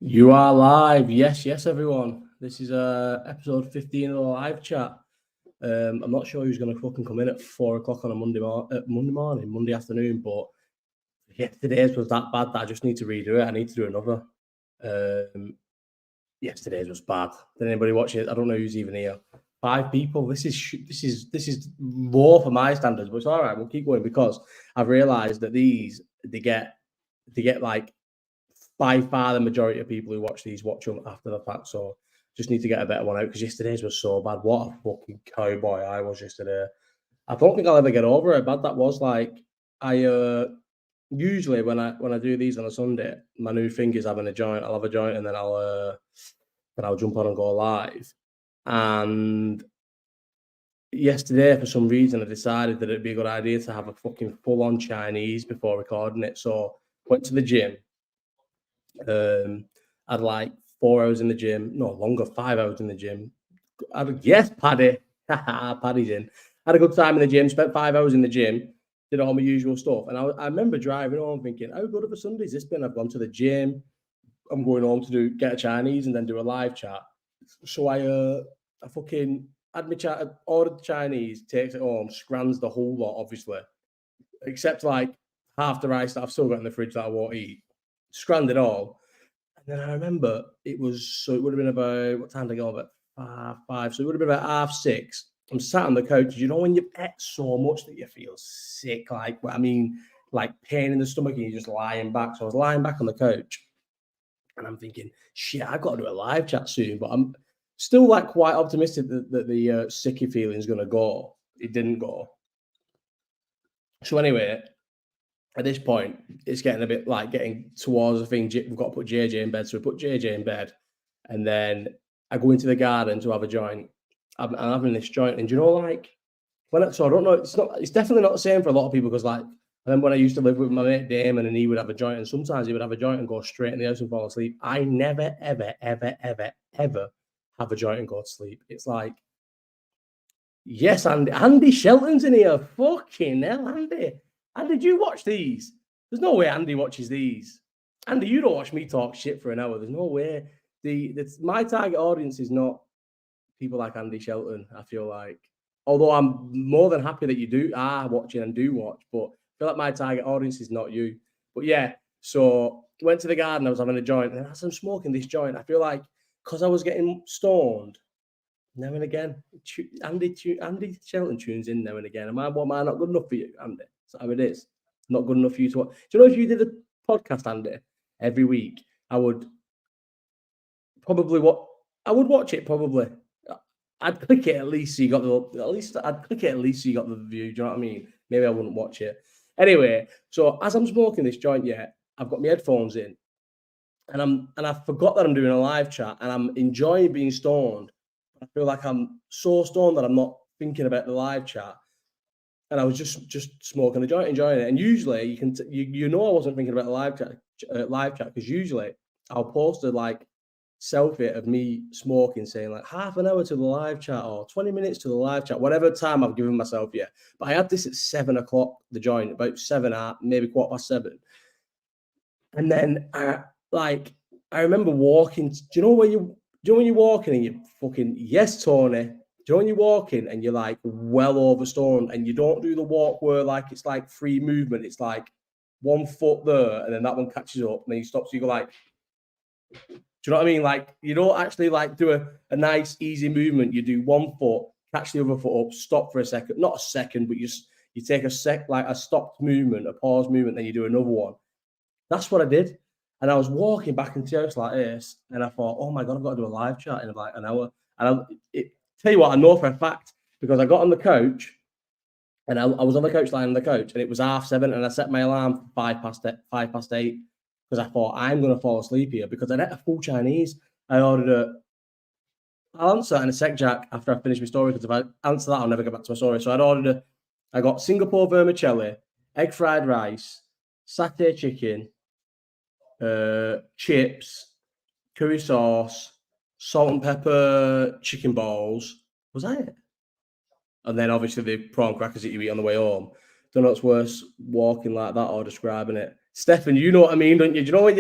You are live. Yes, everyone. This is episode 15 of the live chat. I'm not sure who's going to fucking come in at 4 o'clock on a Monday afternoon, but yesterday's was that bad that I just need to redo it. I need to do another. Yesterday's was bad. Did anybody watch it? I don't know who's even here. 5 people. This is low for my standards, but it's all right. We'll keep going because I've realised that they get like by far the majority of people who watch them after the fact. So just need to get a better one out because yesterday's was so bad. What a fucking cowboy I was yesterday. I don't think I'll ever get over it. Bad that was. Like I usually when I do these on a Sunday, my new thing is having a joint. I'll have a joint and then I'll jump on and go live. And yesterday, for some reason, I decided that it'd be a good idea to have a fucking full-on Chinese before recording it. So went to the gym. I'd like 4 hours in the gym, no longer, 5 hours in the gym. Yes, Paddy. Paddy's in. Had a good time in the gym, spent 5 hours in the gym, did all my usual stuff. And I remember driving home thinking, how good of a Sunday's this been? I've gone to the gym. I'm going home to get a Chinese and then do a live chat. So I fucking had my chat, ordered the Chinese, takes it home, scrans the whole lot, obviously, except like half the rice that I've still got in the fridge that I won't eat. Scranned it all. And then I remember it would have been about, what time did I go? About 5. So it would have been about 6:30. I'm sat on the couch. You know, when you ate so much that you feel sick, like pain in the stomach, and you're just lying back. So I was lying back on the couch and I'm thinking, shit, I've got to do a live chat soon. But I'm still like quite optimistic that the sicky feeling is going to go. It didn't go. So anyway, at this point, it's getting a bit like getting towards the thing. We've got to put JJ in bed. So we put JJ in bed. And then I go into the garden to have a joint. I'm having this joint. And you know, like, so I don't know, it's definitely not the same for a lot of people because, like, I remember when I used to live with my mate Damon and he would have a joint. And sometimes he would have a joint and go straight in the house and fall asleep. I never, ever, ever, ever, ever have a joint and go to sleep. It's like, yes, Andy Shelton's in here. Fucking hell, Andy. And did you watch these? There's no way Andy watches these. Andy, you don't watch me talk shit for an hour. There's no way. My target audience is not people like Andy Shelton, I feel like. Although I'm more than happy that you are watching and do watch, but I feel like my target audience is not you. But yeah, so went to the garden, I was having a joint, and as I'm smoking this joint, I feel like because I was getting stoned, now and again, Andy Shelton tunes in now and again. Am I not good enough for you, Andy? That's how it is. Not good enough for you to watch. Do you know if you did a podcast, Andy, every week, I would probably watch it probably. I'd click it at least so you got the view. Do you know what I mean? Maybe I wouldn't watch it. Anyway, so as I'm smoking this joint, I've got my headphones in, and I forgot that I'm doing a live chat, and I'm enjoying being stoned. I feel like I'm so stoned that I'm not thinking about the live chat. And I was just smoking the joint, enjoying it. And usually you can, I wasn't thinking about the live chat because usually I'll post a like selfie of me smoking, saying like half an hour to the live chat or 20 minutes to the live chat, whatever time I've given myself. Yeah, but I had this at 7 o'clock. The joint about 7, maybe 7:15. And then I remember walking. Do you know when you're walking and you're fucking, yes, Tony. Do you know when you're walking and you're like well over stoned and you don't do the walk where like it's like free movement. It's like 1 foot there and then that one catches up and then you stop. So you go like, do you know what I mean? Like you don't actually like do a nice easy movement. You do 1 foot, catch the other foot up, stop for a second, not a second, but you take a stopped movement, a pause movement, then you do another one. That's what I did. And I was walking back into the house like this, and I thought, oh my God, I've got to do a live chat in like an hour. And tell you what, I know for a fact, because I got on the couch, and I was on the couch, lying on the couch, and it was 7:30, and I set my alarm for 8:05, because I thought, I'm going to fall asleep here, because I ate a full Chinese. I'll answer in a sec, Jack, after I finish my story, because if I answer that, I'll never get back to my story. So I got Singapore vermicelli, egg fried rice, satay chicken, chips, curry sauce, salt and pepper chicken balls. Was that it? And then obviously the prawn crackers that you eat on the way home. Don't know what's worse, walking like that or describing it. Stefan, you know what I mean, don't you? Do you know what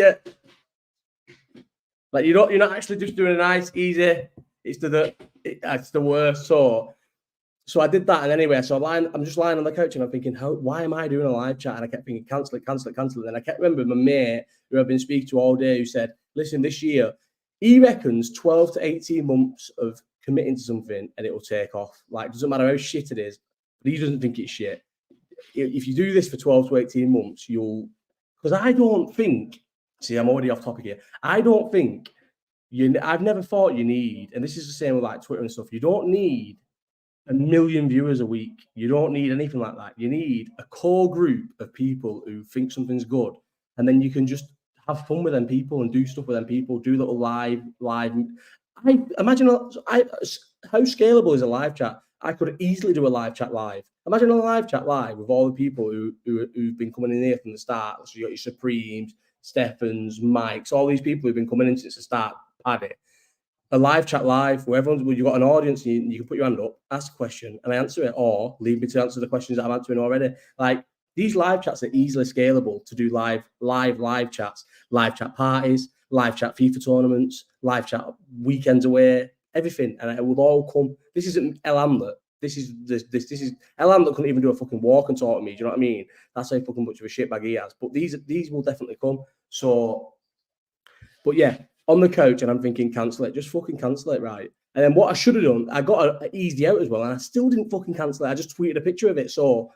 Like you're not actually just doing a nice, easy. It's the worst. So I did that, and anyway, I'm just lying on the couch, and I'm thinking, why am I doing a live chat? And I kept thinking, cancel it. And then I kept remembering my mate who I've been speaking to all day, who said, listen, this year, he reckons 12 to 18 months of committing to something, and it will take off. Like, doesn't matter how shit it is, but he doesn't think it's shit. If you do this for 12 to 18 months, because I don't think, see, I'm already off topic here. I don't think I've never thought you need, and this is the same with like Twitter and stuff, you don't need 1 million viewers a week. You don't need anything like that. You need a core group of people who think something's good, and then you can just have fun with them people and do stuff with them people, do little live. I imagine how scalable is a live chat. I could easily do a live chat live. Imagine a live chat live with all the people who've been coming in here from the start. So you got your Supremes, Stephens, Mikes, all these people who've been coming in since the start. Paddy. A live chat live where you've got an audience, and you can put your hand up, ask a question, and I answer it, or leave me to answer the questions that I'm answering already. Like, these live chats are easily scalable to do live chats, live chat parties, live chat FIFA tournaments, live chat weekends away, everything, and it will all come. This isn't El Hamlet. This is El Hamlet couldn't even do a fucking walk and talk to me. Do you know what I mean? That's how fucking much of a shitbag he has. But these will definitely come. So, but yeah, on the coach, and I'm thinking, cancel it. Just fucking cancel it, right? And then what I should have done, I got an easy out as well, and I still didn't fucking cancel it. I just tweeted a picture of it. So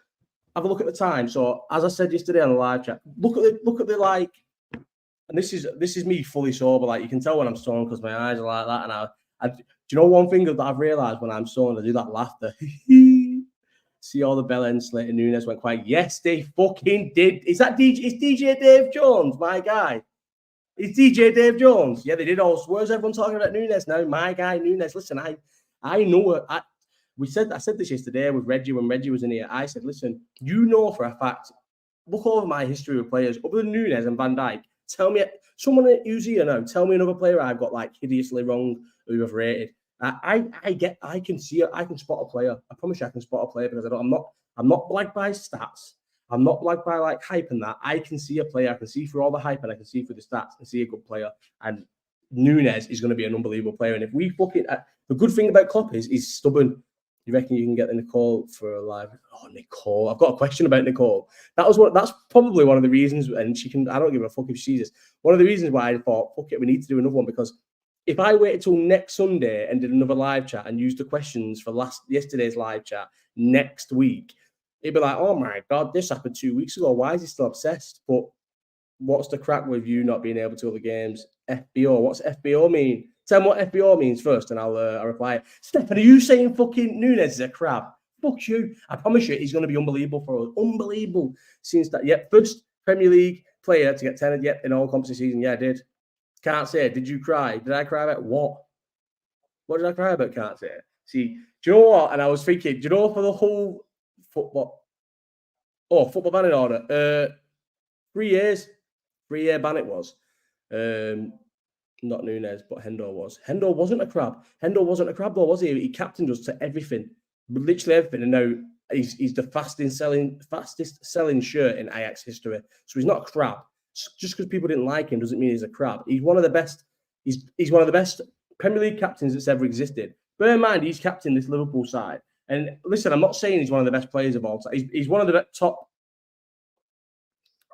have a look at the time. So as I said yesterday on the live chat, look at the like, and this is me fully sober. Like, you can tell when I'm stoned because my eyes are like that. And do you know one thing that I've realised when I'm stoned? I do that laughter. See all the bell ends, Slater Nunez went quiet. Yes, they fucking did. Is that DJ? It's DJ Dave Jones, my guy. It's DJ Dave Jones. Yeah, they did all. Where's everyone talking about Nunez now? My guy Nunez. Listen, I know it. I said this yesterday with Reggie when Reggie was in here. I said, listen, you know for a fact, look over my history with players other than Nunez and Van Dijk. Tell me someone who's here now. Tell me another player I've got like hideously wrong who I've rated. I can spot a player. I promise you, I can spot a player because I'm not blagged by stats. I'm not blagged by like hype and that. I can see a player. I can see through all the hype and I can see through the stats and see a good player. And Nunez is going to be an unbelievable player. And if we fucking the good thing about Klopp is he's stubborn. You reckon you can get the Nicole for a live? Oh, Nicole! I've got a question about Nicole. That's probably one of the reasons. And she can. I don't give a fuck if she sees this. One of the reasons why I thought, fuck it, we need to do another one, because if I waited till next Sunday and did another live chat and used the questions for yesterday's live chat next week, it'd be like, oh my God, this happened 2 weeks ago. Why is he still obsessed? But what's the crack with you not being able to go to the games? FBO. What's FBO mean? Tell me what FBO means first, and I'll reply. Stefan, are you saying fucking Nunez is a crab? Fuck you. I promise you, he's going to be unbelievable for us. Unbelievable. Since that, first Premier League player to get 10 in all competition season. Yeah, I did. Can't say it. Did you cry? Did I cry about what? What did I cry about? Can't say it. See, do you know what? And I was thinking, do you know for the whole football ban in order? 3 years. 3-year ban it was. Not Nunez, but Hendo was. Hendo wasn't a crab. Hendo wasn't a crab though, was he? He captained us to everything. Literally everything. And now he's the fastest selling shirt in Ajax history. So he's not a crab. Just because people didn't like him doesn't mean he's a crab. He's one of the best. He's one of the best Premier League captains that's ever existed. Bear in mind, he's captain this Liverpool side. And listen, I'm not saying he's one of the best players of all time. He's one of the top.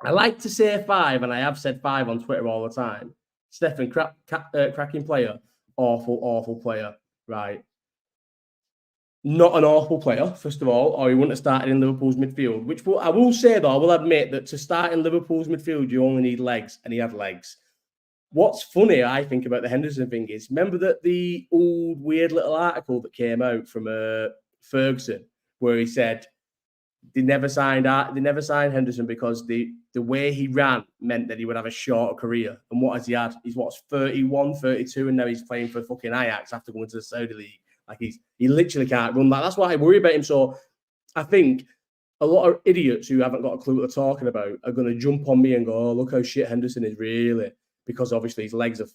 I like to say 5, and I have said 5 on Twitter all the time. Stefan, cracking player, awful player, right? Not an awful player, first of all, or he wouldn't have started in Liverpool's midfield, which I will say, though, I will admit that to start in Liverpool's midfield, you only need legs, and he had legs. What's funny, I think, about the Henderson thing is, remember that the old weird little article that came out from Ferguson, where he said they never signed Henderson because the way he ran meant that he would have a shorter career. And what has he had? He's 31, 32, and now he's playing for fucking Ajax after going to the Saudi League. Like he literally can't run that. That's why I worry about him. So I think a lot of idiots who haven't got a clue what they're talking about are going to jump on me and go, oh, look how shit Henderson is really, because obviously his legs have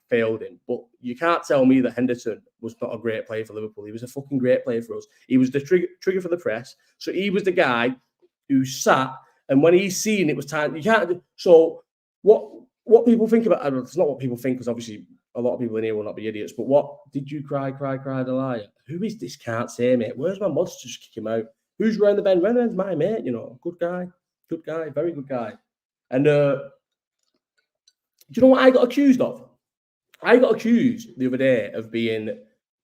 failed him. But you can't tell me that Henderson was not a great player for Liverpool. He was a fucking great player for us. He was the trigger for the press. So he was the guy who sat, and when he's seen it was time, you can't. So what people think about, it's not what people think, because obviously a lot of people in here will not be idiots. But what did you cry the liar? Who is this? Can't say, mate. Where's my mod to just kick him out? Who's round the bend? Round the bend's my mate, you know. Good guy, very good guy. And do you know what I got accused of? I got accused the other day of being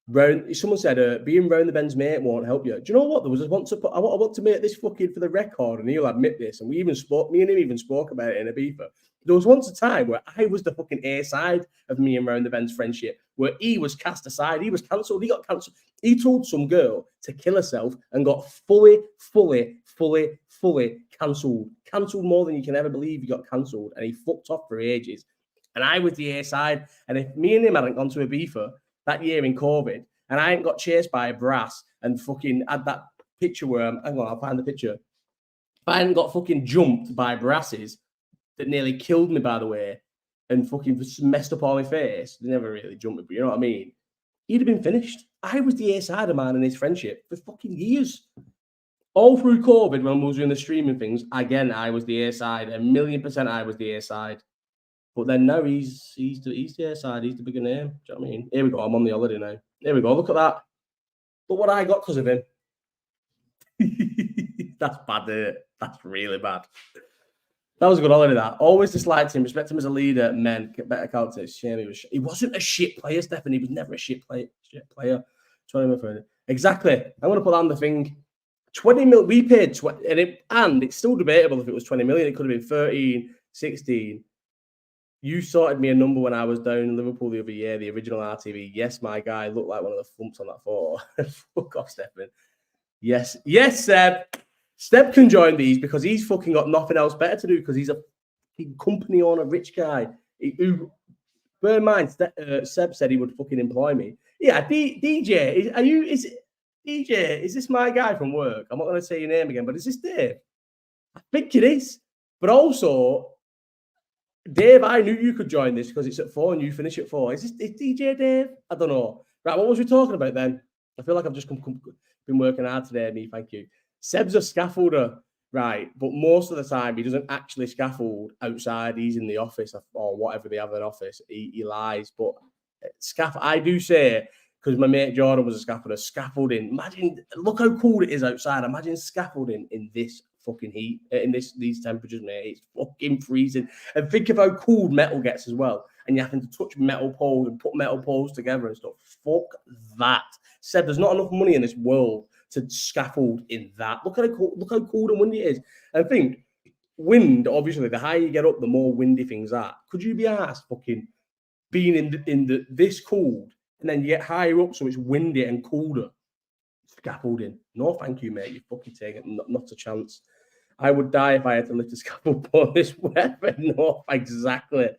round. Someone said being round the bend's mate won't help you. Do you know what? There was once I want to make this fucking for the record, and he'll admit this. And me and him even spoke about it in a beefer. There was once a time where I was the fucking A side of me and round the bend's friendship, where he was cast aside. He was cancelled. He got cancelled. He told some girl to kill herself and got fully cancelled. Cancelled more than you can ever believe. He got cancelled, and he fucked off for ages. And I was the A side. And if me and him hadn't gone to a beefer that year in COVID, and I hadn't got chased by a brass and fucking had that picture where hang on, I'll find the picture. If I hadn't got fucking jumped by brasses that nearly killed me, by the way, and fucking messed up all my face, they never really jumped me, but you know what I mean? He'd have been finished. I was the A side of man in his friendship for fucking years. All through COVID, when we was doing the streaming things, again, I was the A side. 1,000,000% I was the A side. But then now he's the A side. He's the bigger name. Do you know what I mean? Here we go. I'm on the holiday now. Here we go. Look at that. Look what I got because of him. That's bad, isn't it? That's really bad. That was a good holiday, that. Always disliked him. Respect him as a leader. Men, get better character. Shame he wasn't a shit player, Stephen. He was never a shit player. 20 million. Exactly. I'm going to put that on the thing. 20 million. We paid 20. And it's still debatable if it was 20 million. It could have been 13, 16. You sorted me a number when I was down in Liverpool the other year, the original RTV. Yes, my guy looked like one of the thumps on that photo. Fuck off, Stephen. Yes, Seb. Step can join these because he's fucking got nothing else better to do because he's a company owner, rich guy. Who, bear in mind, Seb said he would fucking employ me. Yeah, DJ, is this my guy from work? I'm not going to say your name again, but is this Dave? I think it is. But also, Dave, I knew you could join this because it's at 4 and you finish at 4. Is DJ Dave? I don't know. Right, what was we talking about then? I feel like I've just been working hard today, me. Thank you. Seb's a scaffolder, right? But most of the time, he doesn't actually scaffold outside. He's in the office or whatever they have in office. He lies. But I do say, because my mate Jordan was a scaffolder, scaffolding. Imagine, look how cold it is outside. Imagine scaffolding in this fucking heat, in these temperatures, mate. It's fucking freezing. And think of how cold metal gets as well. And you're having to touch metal poles and put metal poles together and stuff. Fuck that. Seb, there's not enough money in this world to scaffold in that. Look how cold and windy it is. And think, wind, obviously, the higher you get up, the more windy things are. Could you be asked fucking being in this cold and then you get higher up so it's windy and colder? Scaffolding. No, thank you, mate. You fucking take it. Not a chance. I would die if I had to lift a scaffold on this weather. No, exactly.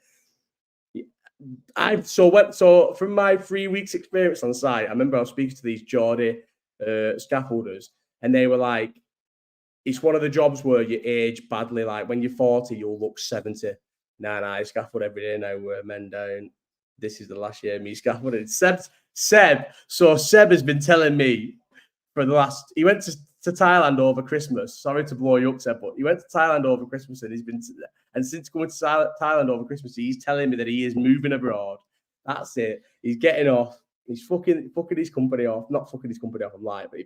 So from my 3 weeks experience on site, I remember I was speaking to these Geordie scaffolders, and they were like, it's one of the jobs where you age badly. Like when you're 40, you'll look 70. Nah, I scaffold every day now. Men down. This is the last year of me scaffolding. Seb has been telling me for the last. He went to Thailand over Christmas. Sorry to blow you up, Seb, but he went to Thailand over Christmas, and since going to Thailand over Christmas, he's telling me that he is moving abroad. That's it. He's getting off. He's fucking his company off. Not fucking his company off, I'm lying, but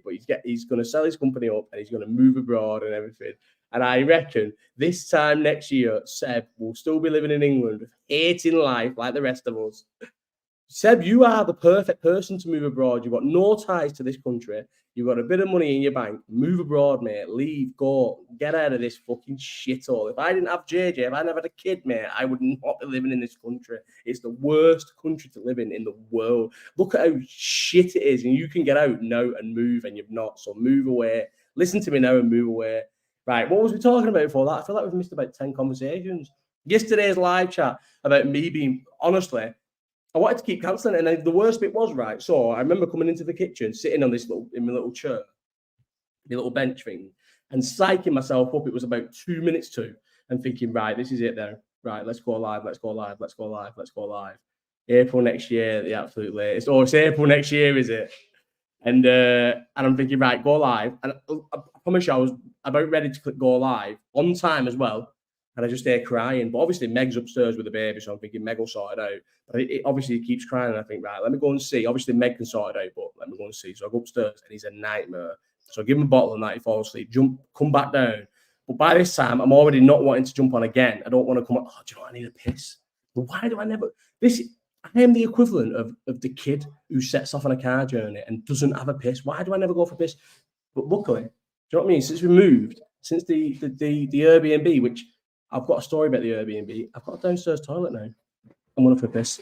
he's going to sell his company up and he's going to move abroad and everything. And I reckon this time next year, Seb will still be living in England, hating life like the rest of us. Seb, you are the perfect person to move abroad. You've got no ties to this country. You've got a bit of money in your bank. Move abroad, mate. Leave, go, get out of this fucking shithole. If I didn't have JJ, if I never had a kid, mate, I would not be living in this country. It's the worst country to live in the world. Look at how shit it is, and you can get out now and move, and you've not. So move away. Listen to me now and move away. Right, what was we talking about before that? I feel like we've missed about 10 conversations. Yesterday's live chat about me being, honestly, I wanted to keep cancelling it, and the worst bit was, right, so I remember coming into the kitchen, sitting on in my little chair, the little bench thing, and psyching myself up. It was about 2 minutes to, and thinking, right, this is it there. Right, let's go live. April next year, the absolute latest. Oh, it's April next year, is it? And I'm thinking, right, go live. And I promise you, I was about ready to click go live on time as well. and I just hear crying. But obviously, Meg's upstairs with the baby, so I'm thinking Meg will sort it out. But obviously, he keeps crying, and I think, right, let me go and see. Obviously, Meg can sort it out, but let me go and see. So I go upstairs, and he's a nightmare. So I give him a bottle of night, he falls asleep, come back down. But by this time, I'm already not wanting to jump on again. I don't want to come up, do you know what, I need a piss. But why do I never... I am the equivalent of the kid who sets off on a car journey and doesn't have a piss. Why do I never go for a piss? But luckily, do you know what I mean? Since we moved, since the Airbnb, which I've got a story about the Airbnb, I've got a downstairs toilet now. I'm going for a piss.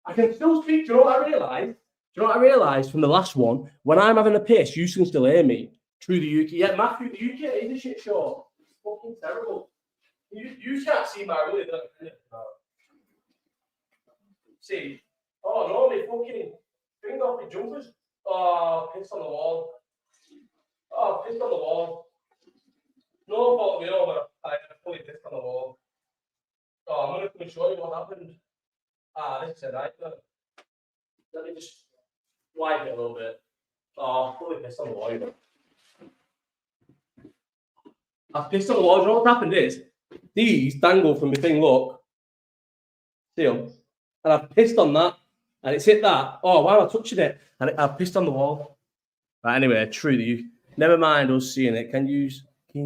I can still speak. Do you know what I realised? Do you know what I realised from the last one? When I'm having a piss, you can still hear me through the UK. Yeah, Matthew, the UK is a shit show. It's fucking terrible. You can't see my really, don't you? See, oh no, they fucking bring off the jumpers. Oh, piss on the wall. Oh, piss on the wall. No fault of my own, but I fully pissed on the wall. Oh, I'm going to come and show you what happened. This is a nightmare. Let me just wipe it a little bit. Oh, fully pissed on the wall. I've pissed on the wall. You know what happened is, these dangle from my thing, look. See them? And I've pissed on that, and it's hit that. Oh, why am I touching it? And I've pissed on the wall. Right, anyway, true. Never mind us seeing it. Can you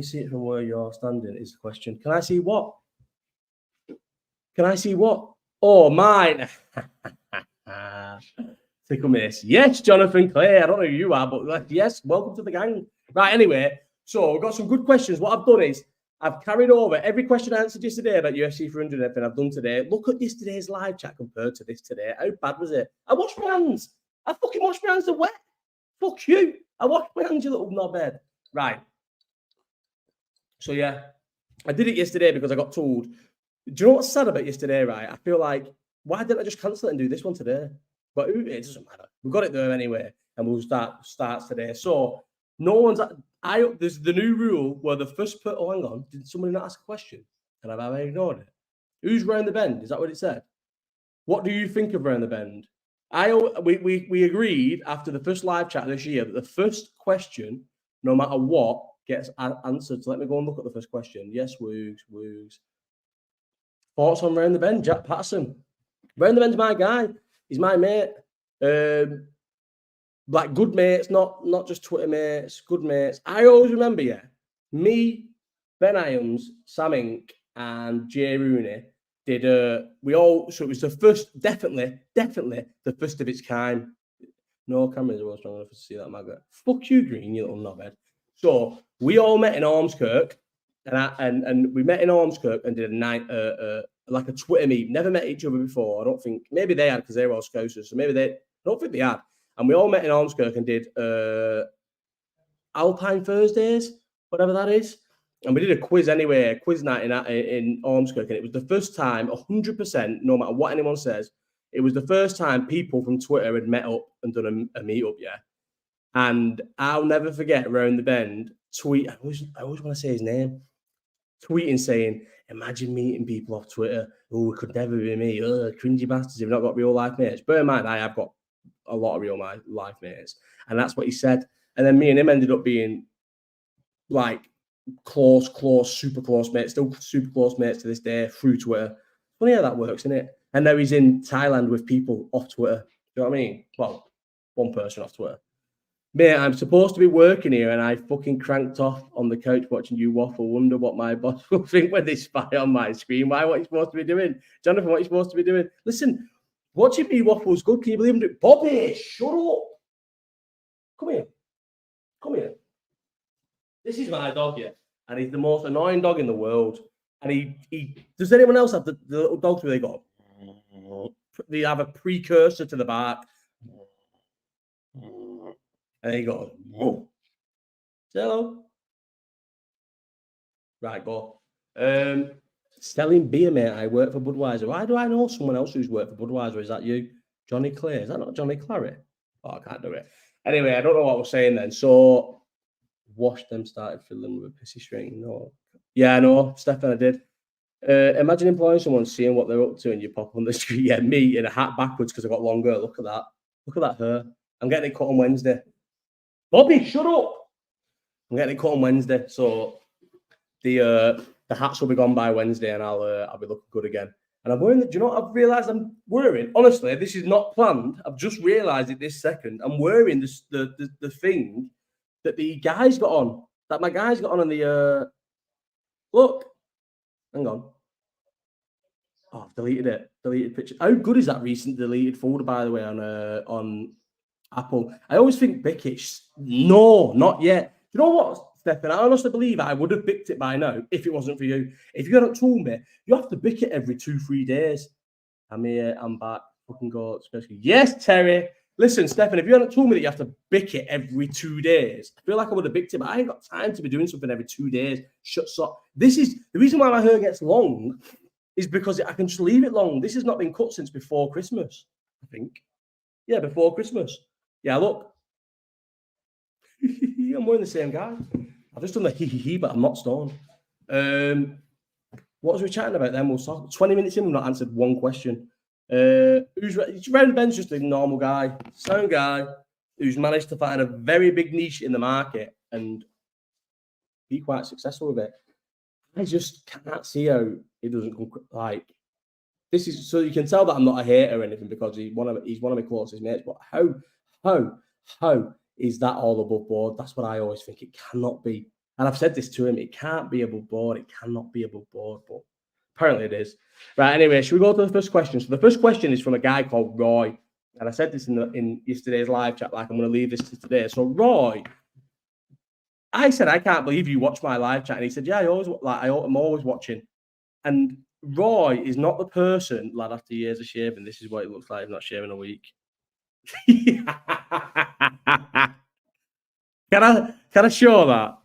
see it from where you're standing? Is the question. Can I see what? Can I see what? Oh, mine. Tickle miss. Yes, Jonathan Clay. I don't know who you are, but yes, welcome to the gang. Right, anyway, so we've got some good questions. What I've done is I've carried over every question I answered yesterday about UFC 300 and everything I've done today. Look at yesterday's live chat compared to this today. How bad was it? I washed my hands. I fucking washed my hands. They're wet. Fuck you. I washed my hands, you little knobhead. Right. So, yeah, I did it yesterday because I got told. Do you know what's sad about yesterday, right? I feel like, why didn't I just cancel it and do this one today? But it doesn't matter. We've got it there anyway, and we'll start today. So, no one's... There's the new rule where the first... Oh, hang on. Did somebody not ask a question? And I've ignored it. Who's round the bend? Is that what it said? What do you think of round the bend? We agreed after the first live chat this year that the first question, no matter what, gets answered. So let me go and look at the first question. Yes, Woogs. Thoughts on round the bend? Jack Patterson. Round the bend's my guy. He's my mate. Like good mates, not just Twitter mates, good mates. I always remember, me, Ben Iams, Sam Inc, and Jay Rooney did so it was the first, definitely the first of its kind. No cameras are strong enough to see that maggot. Fuck you, Green, you little knobhead. So we all met in Ormskirk, and we met in Ormskirk and did a night like a Twitter meet. Never met each other before. I don't think. Maybe they had because they were all Scousers. So I don't think they had. And we all met in Ormskirk and did Alpine Thursdays, whatever that is. And we did a quiz anyway, a quiz night in Ormskirk. And it was the first time, 100%, no matter what anyone says, it was the first time people from Twitter had met up and done a meet-up, And I'll never forget around the bend, I always want to say his name, tweeting saying, imagine meeting people off Twitter. Oh, it could never be me. Cringy bastards, you've not got real life mates. Bear in mind, I have got a lot of real life mates. And that's what he said. And then me and him ended up being like close, super close mates, still super close mates to this day through Twitter. Funny how that works, isn't it? And now he's in Thailand with people off Twitter. Do you know what I mean? Well, one person off Twitter. Mate, I'm supposed to be working here and I fucking cranked off on the couch watching you waffle. Wonder what my boss will think when they spy on my screen. What are you supposed to be doing? Jonathan, what are you supposed to be doing? Listen, watching me waffle is good. Can you believe it? Bobby, shut up. Come here. This is my dog, and he's the most annoying dog in the world. And he does anyone else have the little dogs where they have a precursor to the bark? And he goes, whoa. Hello. Right, go. Selling beer, mate. I work for Budweiser. Why do I know someone else who's worked for Budweiser? Is that you? Johnny Clay? Is that not Johnny Clary? Oh, I can't do it. Anyway, I don't know what I was saying then. So, washed them, started filling with a pissy string. No. Yeah, I know. Stefan, I did. Imagine employing someone, seeing what they're up to, and you pop on the street. Yeah, me in a hat backwards because I got longer. Look at that. Look at that hair. I'm getting it cut on Wednesday. Bobby, shut up. I'm getting it cut on Wednesday. So, The hats will be gone by Wednesday, and I'll be looking good again. And I'm wearing. Do you know what I've realised I'm wearing? Honestly, this is not planned. I've just realised it this second. I'm wearing the thing that the guys got on. That my guys got on in the. Look, hang on. Oh, I've deleted it. Deleted picture. How good is that recent deleted folder, by the way, on Apple? I always think Bickich. No, not yet. You know what, Stefan? I honestly believe I would have bicked it by now if it wasn't for you. If you hadn't told me, you have to bick it every 2-3 days. I'm here. I'm back. Fucking go. Especially. Yes, Terry. Listen, Stefan, if you hadn't told me that you have to bick it every 2 days, I feel like I would have bicked it, but I ain't got time to be doing something every 2 days. This is the reason why my hair gets long. Is because I can just leave it long. This has not been cut since before Christmas, I think. Yeah, before Christmas. Yeah, look. I'm wearing the same guy. I've just done the hee, but I'm not stoned. What was we chatting about then? We'll talk. 20 minutes in, we've not answered one question. Ben's just a normal guy, sound guy, who's managed to find a very big niche in the market and be quite successful with it. I just can't see how it doesn't come like this is so you can tell that I'm not a hater or anything because he's one of my closest mates. But how is that all above board? That's what I always think. It cannot be. And I've said this to him. It can't be above board. It cannot be above board. But apparently it is. Right. Anyway, should we go to the first question? So the first question is from a guy called Roy, and I said this in yesterday's live chat. Like I'm going to leave this to today. So Roy. I said, I can't believe you watch my live chat. And he said, yeah, I'm always watching. And Roy is not the person, lad, after years of shaving. This is what it looks like. I'm not shaving a week. Can I show that?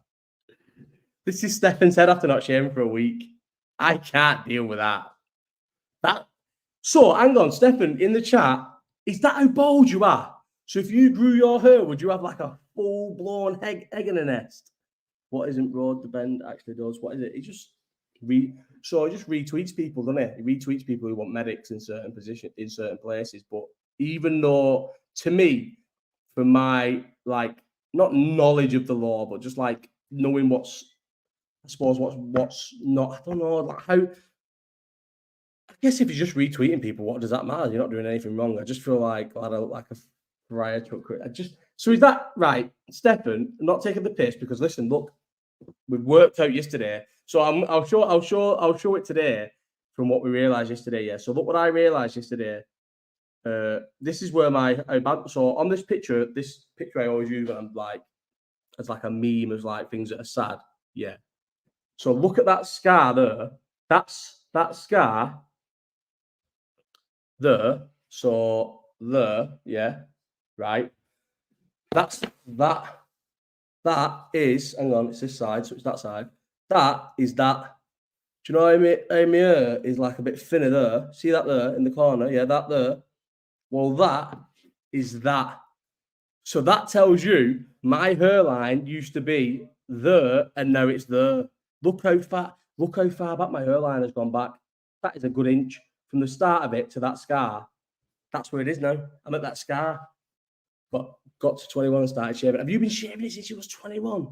This is Stefan's head after not shaving for a week. I can't deal with that. So, hang on, Stefan, in the chat, is that how bald you are? So if you grew your hair, would you have like a full-blown egg in a nest? What isn't Road the Bend actually does? What is it? He just retweets people, doesn't he? He retweets people who want medics in certain positions, in certain places. But even though, to me, for my like not knowledge of the law, but just like knowing what's not, I don't know, like how. I guess if you're just retweeting people, what does that matter? You're not doing anything wrong. I just feel like I don't like a riot. So is that right, Stefan? Not taking the piss because listen, look, we've worked out yesterday. So I'll show it today from what we realized yesterday. Yeah. So look what I realized yesterday. This is where so on this picture I always use when I'm like as like a meme as like things that are sad. Yeah. So look at that scar there. That's that scar there. So there, yeah, right. That is, hang on, it's this side, so it's that side. That is that. Do you know how my hair is like a bit thinner there? See that there in the corner? Yeah, that there. Well, that is that. So that tells you my hairline used to be there and now it's there. Look how far back my hairline has gone back. That is a good inch from the start of it to that scar. That's where it is now. I'm at that scar. Got to 21 and started shaving. Have you been shaving it since you was 21?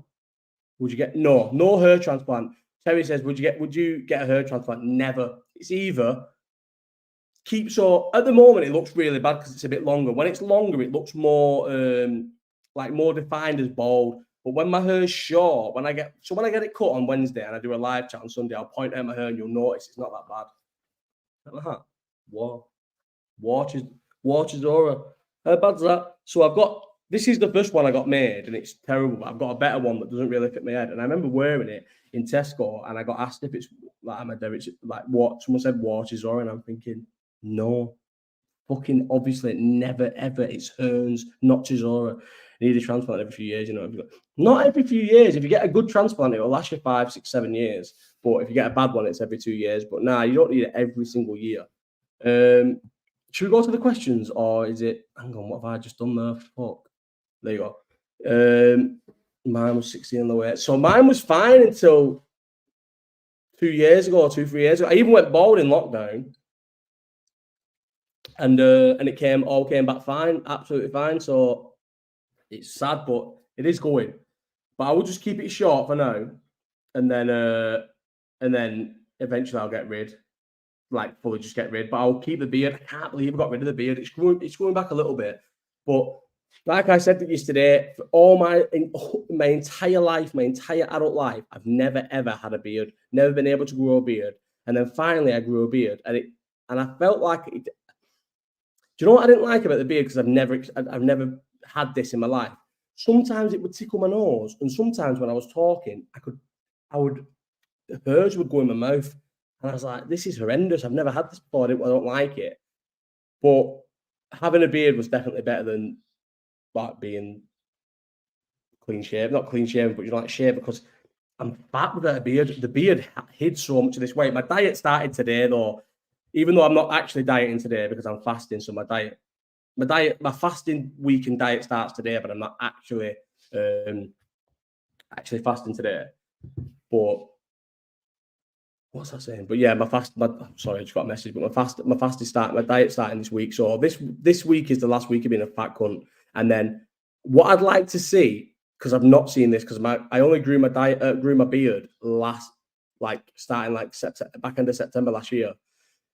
Would you get no hair transplant? Terry says, would you get a hair transplant? Never. It's either so at the moment it looks really bad because it's a bit longer. When it's longer, it looks more more defined as bald. But when my hair's short, when I get it cut on Wednesday and I do a live chat on Sunday, I'll point out my hair and you'll notice it's not that bad. Like that. Wow. Watches Aura. How bad's that? So this is the first one I got made and it's terrible, but I've got a better one that doesn't really fit my head. And I remember wearing it in Tesco and I got asked if it's like what someone said watches Aura and I'm thinking, no. Fucking obviously never ever. It's Hearns, not Chisora. You need a transplant every few years, you know. Not every few years. If you get a good transplant, it'll last you 5, 6, 7 years. But if you get a bad one, it's every 2 years. But you don't need it every single year. Should we go to the questions or is it? Hang on, what have I just done there? Fuck. There you go. Mine was 16 on the way. So mine was fine until 3 years ago. I even went bald in lockdown. And it all came back fine, absolutely fine. So it's sad, but it is going. But I will just keep it short for now. And then and then eventually I'll get rid, like fully just get rid. But I'll keep the beard. I can't believe I got rid of the beard. It's growing back a little bit, but like I said yesterday, for all my entire life, my entire adult life, I've never ever had a beard. Never been able to grow a beard, and then finally I grew a beard, and I felt like it. Do you know what I didn't like about the beard? Because I've never had this in my life. Sometimes it would tickle my nose, and sometimes when I was talking, the hairs would go in my mouth, and I was like, "This is horrendous. I've never had this before. I don't like it." But having a beard was definitely better than like being clean shaven. Not clean shaven, but you know, like shave, because I'm fat without a beard. The beard hid so much of this weight. My diet started today, though, even though I'm not actually dieting today because I'm fasting. So my fasting week and diet starts today, but I'm not actually fasting today. But what's that saying? But yeah, sorry, I just got a message. But my diet starting this week. So this week is the last week of being a fat cunt. And then what I'd like to see, because I've not seen this, because I only grew my beard starting back end of September last year.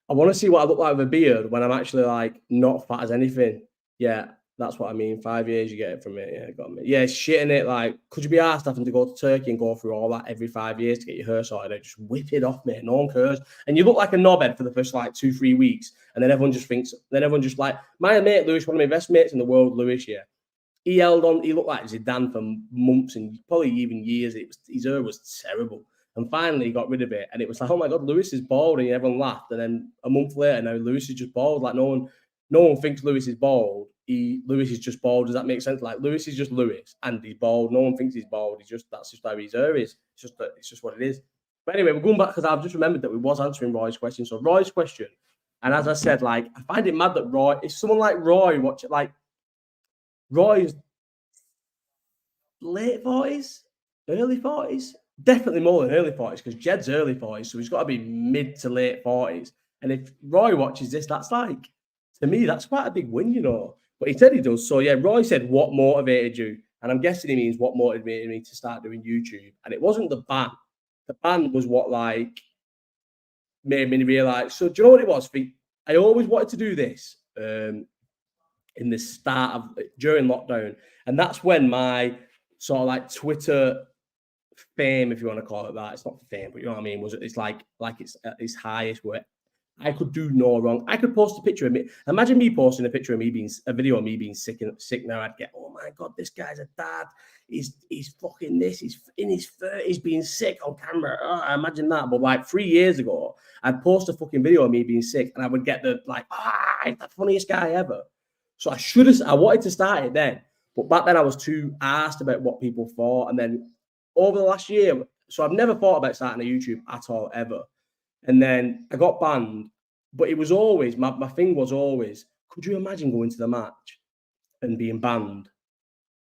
I want to see what I look like with a beard when I'm actually like not fat as anything. Yeah, that's what I mean. 5 years, you get it from me. Yeah, got me. Yeah, shitting it. Like, could you be asked having to go to Turkey and go through all that every 5 years to get your hair sorted out? Just whip it off, mate. No one cares. And you look like a knobhead for the first like 2-3 weeks, and then everyone just like my mate Lewis, one of my best mates in the world, Lewis. Yeah, he looked like Zidane for months and probably even years. His hair was terrible. And finally, he got rid of it. And it was like, oh my God, Lewis is bald. And everyone laughed. And then a month later, now Lewis is just bald. Like, no one thinks Lewis is bald. Lewis is just bald. Does that make sense? Like, Lewis is just Lewis and he's bald. No one thinks he's bald. That's just how his hair is. It's just what it is. But anyway, we're going back because I've just remembered that we was answering Roy's question. So Roy's question. And as I said, like, I find it mad that Roy, if someone like Roy watch it, like, Roy's late 40s, early 40s. Definitely more than early 40s because Jed's early 40s, so he's got to be mid to late 40s. And if Roy watches this, that's like, to me, that's quite a big win, you know. But he said he does. So yeah, Roy said, what motivated you? And I'm guessing he means what motivated me to start doing YouTube. And it wasn't the ban. The ban was what like made me realize. So do you know what it was? I always wanted to do this in the start of during lockdown. And that's when my sort of like Twitter fame, if you want to call it that. It's not fame, but you know what I mean. It's like it's at its highest where I could do no wrong. I could post a picture of me. Imagine me posting a picture of me being a video of me being sick now. I'd get, oh my God, this guy's a dad. He's fucking this. He's in his 30s being sick on camera. Oh, I imagine that. But like 3 years ago, I'd post a fucking video of me being sick, and I would get the like, he's the funniest guy ever. So I wanted to start it then, but back then I was too asked about what people thought, and then over the last year, so I've never thought about starting a YouTube at all, ever. And then I got banned, but it was always, my thing was always, could you imagine going to the match and being banned?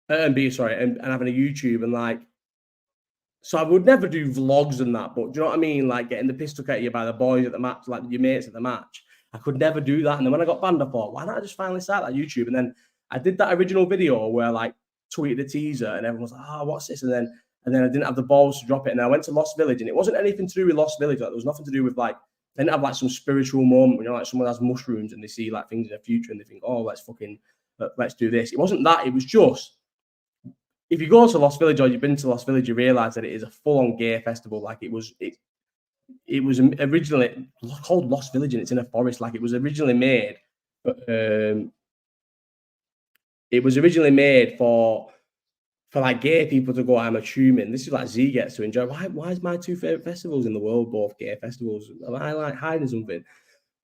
And having a YouTube and like, so I would never do vlogs and that, but do you know what I mean? Like getting the piss took at you by the boys at the match, like your mates at the match. I could never do that. And then when I got banned, I thought, why not I just finally start that YouTube? And then I did that original video where I like tweeted a teaser and everyone was like, what's this? And then I didn't have the balls to drop it. And I went to Lost Village, and it wasn't anything to do with Lost Village. Like, there was nothing to do with like, I didn't have like some spiritual moment when, you know, like someone has mushrooms and they see like things in the future and they think, oh, let's do this. It wasn't that. It was just, if you go to Lost Village or you've been to Lost Village, you realize that it is a full-on gay festival. Like it was originally called Lost Village, and it's in a forest. Like it was originally made, for like gay people to go. I'm assuming this is like Z gets to enjoy. Why is my two favorite festivals in the world both gay festivals? Am I like hiding something?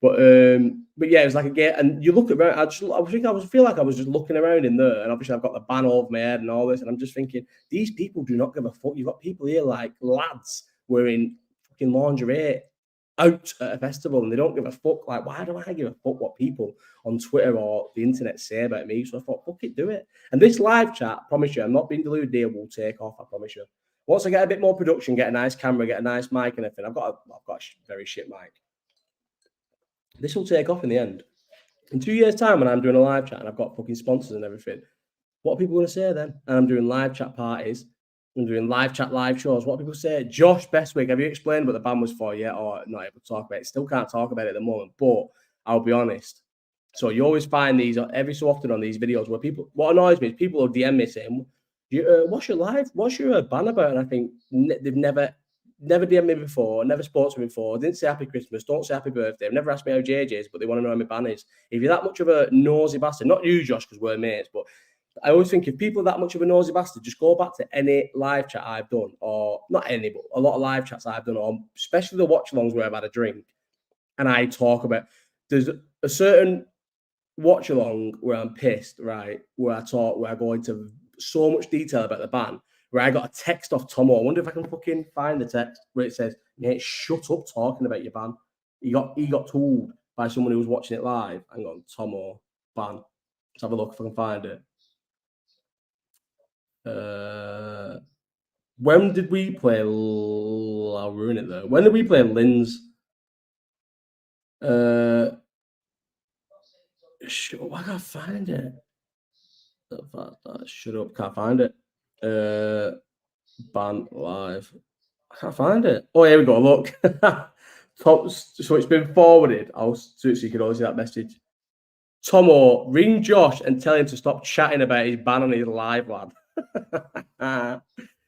But yeah, it was like a gay. And you look around. I feel like I was just looking around in there, and obviously I've got the ban over my head and all this, and I'm just thinking these people do not give a fuck. You've got people here like lads wearing fucking lingerie out at a festival, and they don't give a fuck. Like, why do I give a fuck what people on Twitter or the internet say about me? So I thought, fuck it, do it. And this live chat, I promise you, I'm not being deluded here, will take off. I promise you. Once I get a bit more production, get a nice camera, get a nice mic and everything, I've got a very shit mic. This will take off in the end. In 2 years' time, when I'm doing a live chat and I've got fucking sponsors and everything, what are people going to say then? And I'm doing live chat parties, I'm doing live chat, live shows. What people say? Josh Bestwick, have you explained what the ban was for yet, or not able to talk about it? Still can't talk about it at the moment, but I'll be honest. So you always find these every so often on these videos where people. What annoys me is people will DM me saying, "What's your live? What's your ban about?" And I think they've never DM'd me before, never spoke to me before, didn't say happy Christmas, don't say happy birthday. They've never asked me how JJ is, but they want to know how my ban is. If you're that much of a nosy bastard, not you, Josh, because we're mates, but I always think if people are that much of a nosy bastard, just go back to any live chat I've done, or not any, but a lot of live chats I've done, or especially the watch alongs where I've had a drink and I talk about. There's a certain watch along where I'm pissed, right? Where I go into so much detail about the ban, where I got a text off Tomo. I wonder if I can fucking find the text where it says, "Mate, shut up talking about your ban." He got told by someone who was watching it live. Hang on, Tomo ban. Let's have a look if I can find it. When did we play? I'll ruin it though. When did we play Linz? I can't find it. Shut up, can't find it. Ban live. I can't find it. Oh, here we go. Look. So it's been forwarded. So you can always see that message. Tomo, ring Josh and tell him to stop chatting about his ban on his live, lad.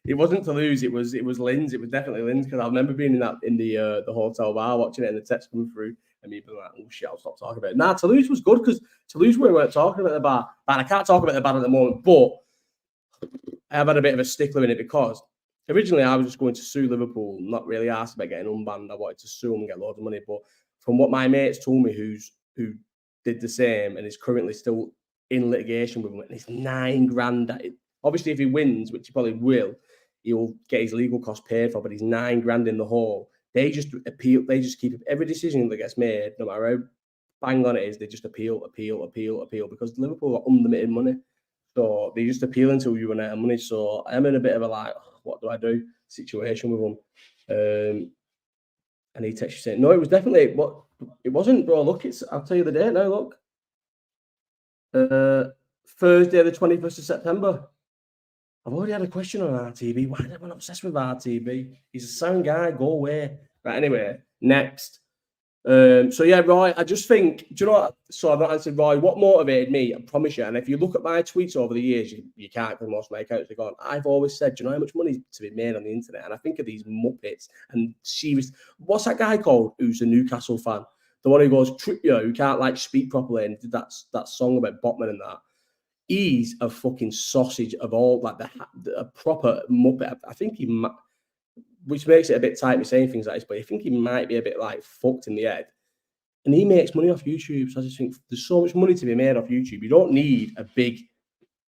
It wasn't Toulouse. It was Linz. It was definitely Linz because I remember being in the hotel bar watching it and the text coming through and me being like, "Oh shit, I'll stop talking about it." Nah, Toulouse was good because Toulouse we weren't talking about the bar. But I can't talk about the ban at the moment. But I have had a bit of a stickler in it because originally I was just going to sue Liverpool, not really asked about getting unbanned. I wanted to sue them and get loads of money. But from what my mates told me, who did the same and is currently still in litigation with him, and it's $9 grand. Obviously, if he wins, which he probably will, he'll get his legal costs paid for, but he's $9 grand in the hole. They just appeal. They just keep every decision that gets made, no matter how bang on it is, they just appeal because Liverpool got unlimited money. So they just appeal until you run out of money. So I'm in a bit of a like, what do I do situation with them. And he texted you saying, no, it was definitely what it wasn't, bro. Look, I'll tell you the date now. Look, Thursday, the 21st of September. I've already had a question on RTB. Why am I not obsessed with RTB? He's a sound guy. Go away. Right. Anyway, next. So yeah, Roy, I just think, do you know what? So I've not answered Roy. What motivated me? I promise you. And if you look at my tweets over the years, you can't, because most of my accounts are gone. I've always said, do you know how much money is to be made on the internet? And I think of these muppets and serious. What's that guy called? Who's a Newcastle fan? The one who goes Trippier, who can't like speak properly, and did that song about Botman and that. He's a fucking sausage of all, like a proper muppet. I think he might. Which makes it a bit tight me saying things like this, but I think he might be a bit like fucked in the head. And he makes money off YouTube. So I just think there's so much money to be made off YouTube. You don't need a big,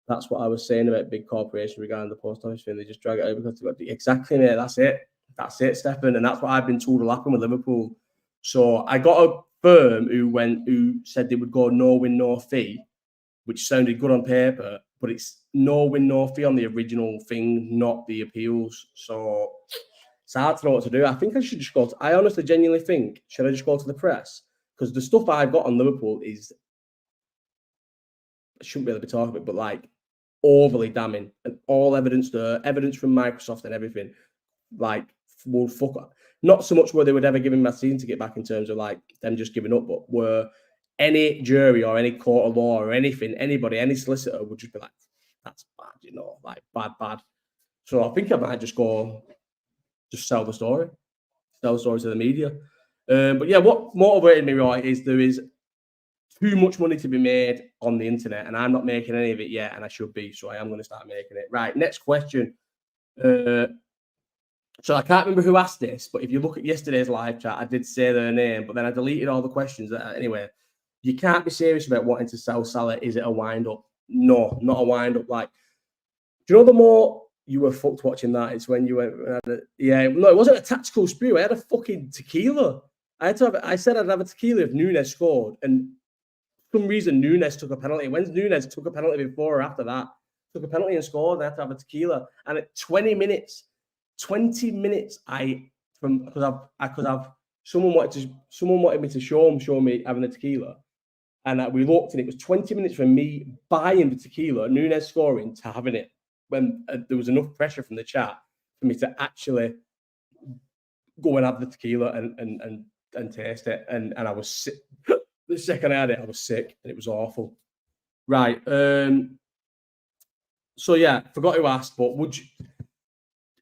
that's what I was saying about big corporations regarding the post office thing. They just drag it over because they've got exactly, mate. That's it, Stefan. And that's what I've been told will happen with Liverpool. So I got a firm who said they would go no win, no fee, which sounded good on paper, but it's no win, no fee on the original thing, not the appeals. So it's hard to know what to do. I think I should just go I honestly, genuinely think, should I just go to the press? Because the stuff I've got on Liverpool is, I shouldn't really be talking about, but like overly damning. And all evidence evidence from Microsoft and everything, like, will fuck up. Not so much where they would ever give him a scene to get back in terms of like them just giving up, but where any jury or any court of law or anything, anybody, any solicitor would just be like, that's bad, like bad. So I think I might just go, just sell the story to the media. But yeah, what motivated me, right, is there is too much money to be made on the internet, and I'm not making any of it yet, and I should be, so I am going to start making it. Right, next question. So I can't remember who asked this, but if you look at yesterday's live chat, I did say their name, but then I deleted all the questions. Anyway, you can't be serious about wanting to sell Salah. Is it a wind-up? No, not a wind-up. Like, do you know the more you were fucked watching that? It's when you went, no, it wasn't a tactical spew. I had a fucking tequila. I said I'd have a tequila if Nunez scored, and for some reason Nunez took a penalty. When Nunez took a penalty before or after that, took a penalty and scored, I had to have a tequila. And at 20 minutes, because someone wanted me to show me having a tequila, and we looked, and it was 20 minutes from me buying the tequila, Nunez scoring, to having it, when there was enough pressure from the chat for me to actually go and have the tequila and taste it. And I was sick. The second I had it, I was sick, and it was awful. Right. So yeah, forgot to ask, but would you?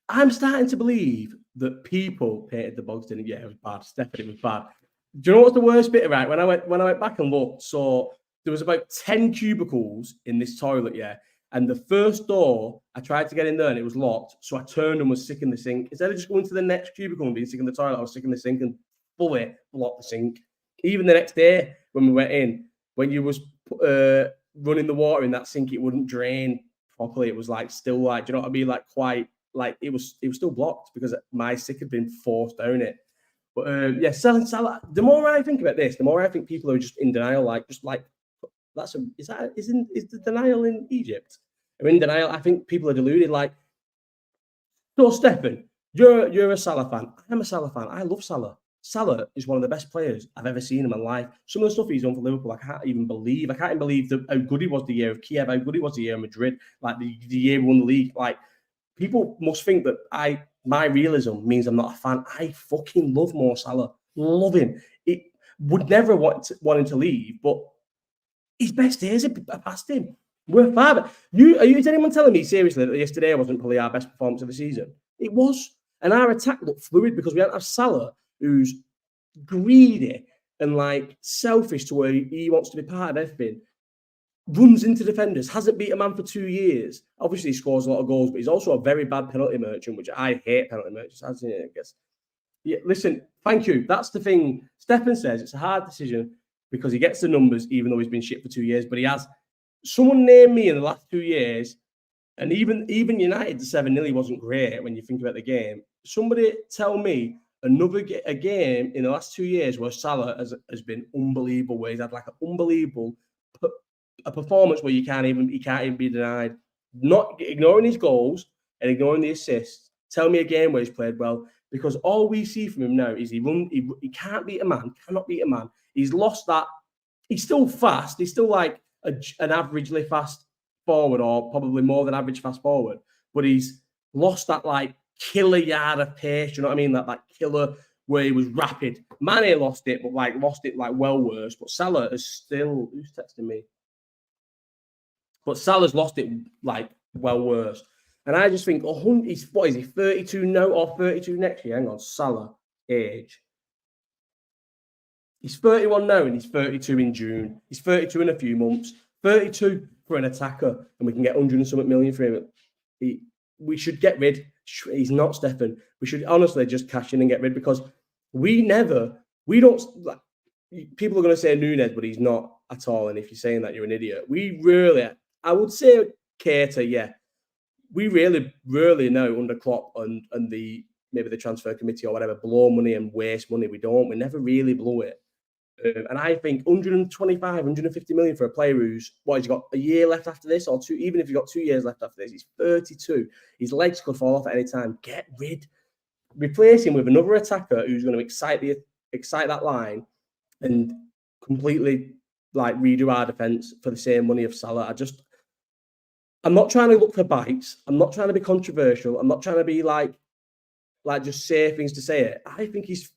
I'm starting to believe that people painted the bogs didn't. Yeah, it was bad. Definitely, it was bad. Do you know what's the worst bit? Right, when I went back and looked, so there was about 10 cubicles in this toilet. Yeah, and the first door I tried to get in there and it was locked, so I turned and was sick in the sink. Instead of just going to the next cubicle and being sick in the toilet, I was sick in the sink and fully blocked the sink. Even the next day when we went in, when you was running the water in that sink, it wouldn't drain properly. It was like still like, do you know what I mean? Like quite like it was still blocked because my sick had been forced down it. But yeah, selling Salah. The more I think about this, the more I think people are just in denial. Like is the denial in Egypt? Or in denial? I think people are deluded. Like, so Stefan, you're a Salah fan. I'm a Salah fan. I love Salah. Salah is one of the best players I've ever seen in my life. Some of the stuff he's done for Liverpool, I can't even believe. I can't even believe how good he was the year of Kiev, how good he was the year of Madrid, like the year we won the league. Like, people must think that my realism means I'm not a fan. I fucking love Mo Salah. Love him. It would never want him to leave, but his best days are past him. We're far. Is anyone telling me seriously that yesterday wasn't probably our best performance of the season? It was. And our attack looked fluid because we don't have Salah, who's greedy and like selfish to where he wants to be part of everything. Runs into defenders, hasn't beat a man for 2 years. Obviously, he scores a lot of goals, but he's also a very bad penalty merchant, which I hate penalty merchants. I guess. Yeah, listen, thank you. That's the thing. Stefan says it's a hard decision because he gets the numbers, even though he's been shit for 2 years. But he has someone named me in the last 2 years, and even United, the 7-0 wasn't great when you think about the game. Somebody tell me a game in the last 2 years where Salah has been unbelievable, where he's had like an unbelievable a performance where he can't even be denied. Not ignoring his goals and ignoring the assists. Tell me a game where he's played well, because all we see from him now is he can't beat a man, cannot beat a man. He's lost that. He's still fast. He's still like an averagely fast forward, or probably more than average fast forward. But he's lost that like killer yard of pace. You know what I mean? That killer where he was rapid. Mane lost it, but lost it well worse. But Salah is still. Who's texting me? But Salah's lost it well worse. And I just think, what is he, 32 now or 32 next year? Hang on, Salah, age. He's 31 now and he's 32 in June. He's 32 in a few months. 32 for an attacker, and we can get 100 and something million for him. We should get rid. He's not Stefan. We should honestly just cash in and get rid, because we don't. People are going to say Nunez, but he's not at all. And if you're saying that, you're an idiot. I would say Keita, yeah. We really know under Klopp and maybe the transfer committee or whatever, blow money and waste money. We never really blow it. And I think 125, 150 million for a player who's, he's got a year left after this, or two, even if he's got 2 years left after this, he's 32. His legs could fall off at any time. Get rid. Replace him with another attacker who's going to excite that line and completely redo our defence for the same money of Salah. I'm not trying to look for bites. I'm not trying to be controversial. I'm not trying to be like just say things to say it. I think he's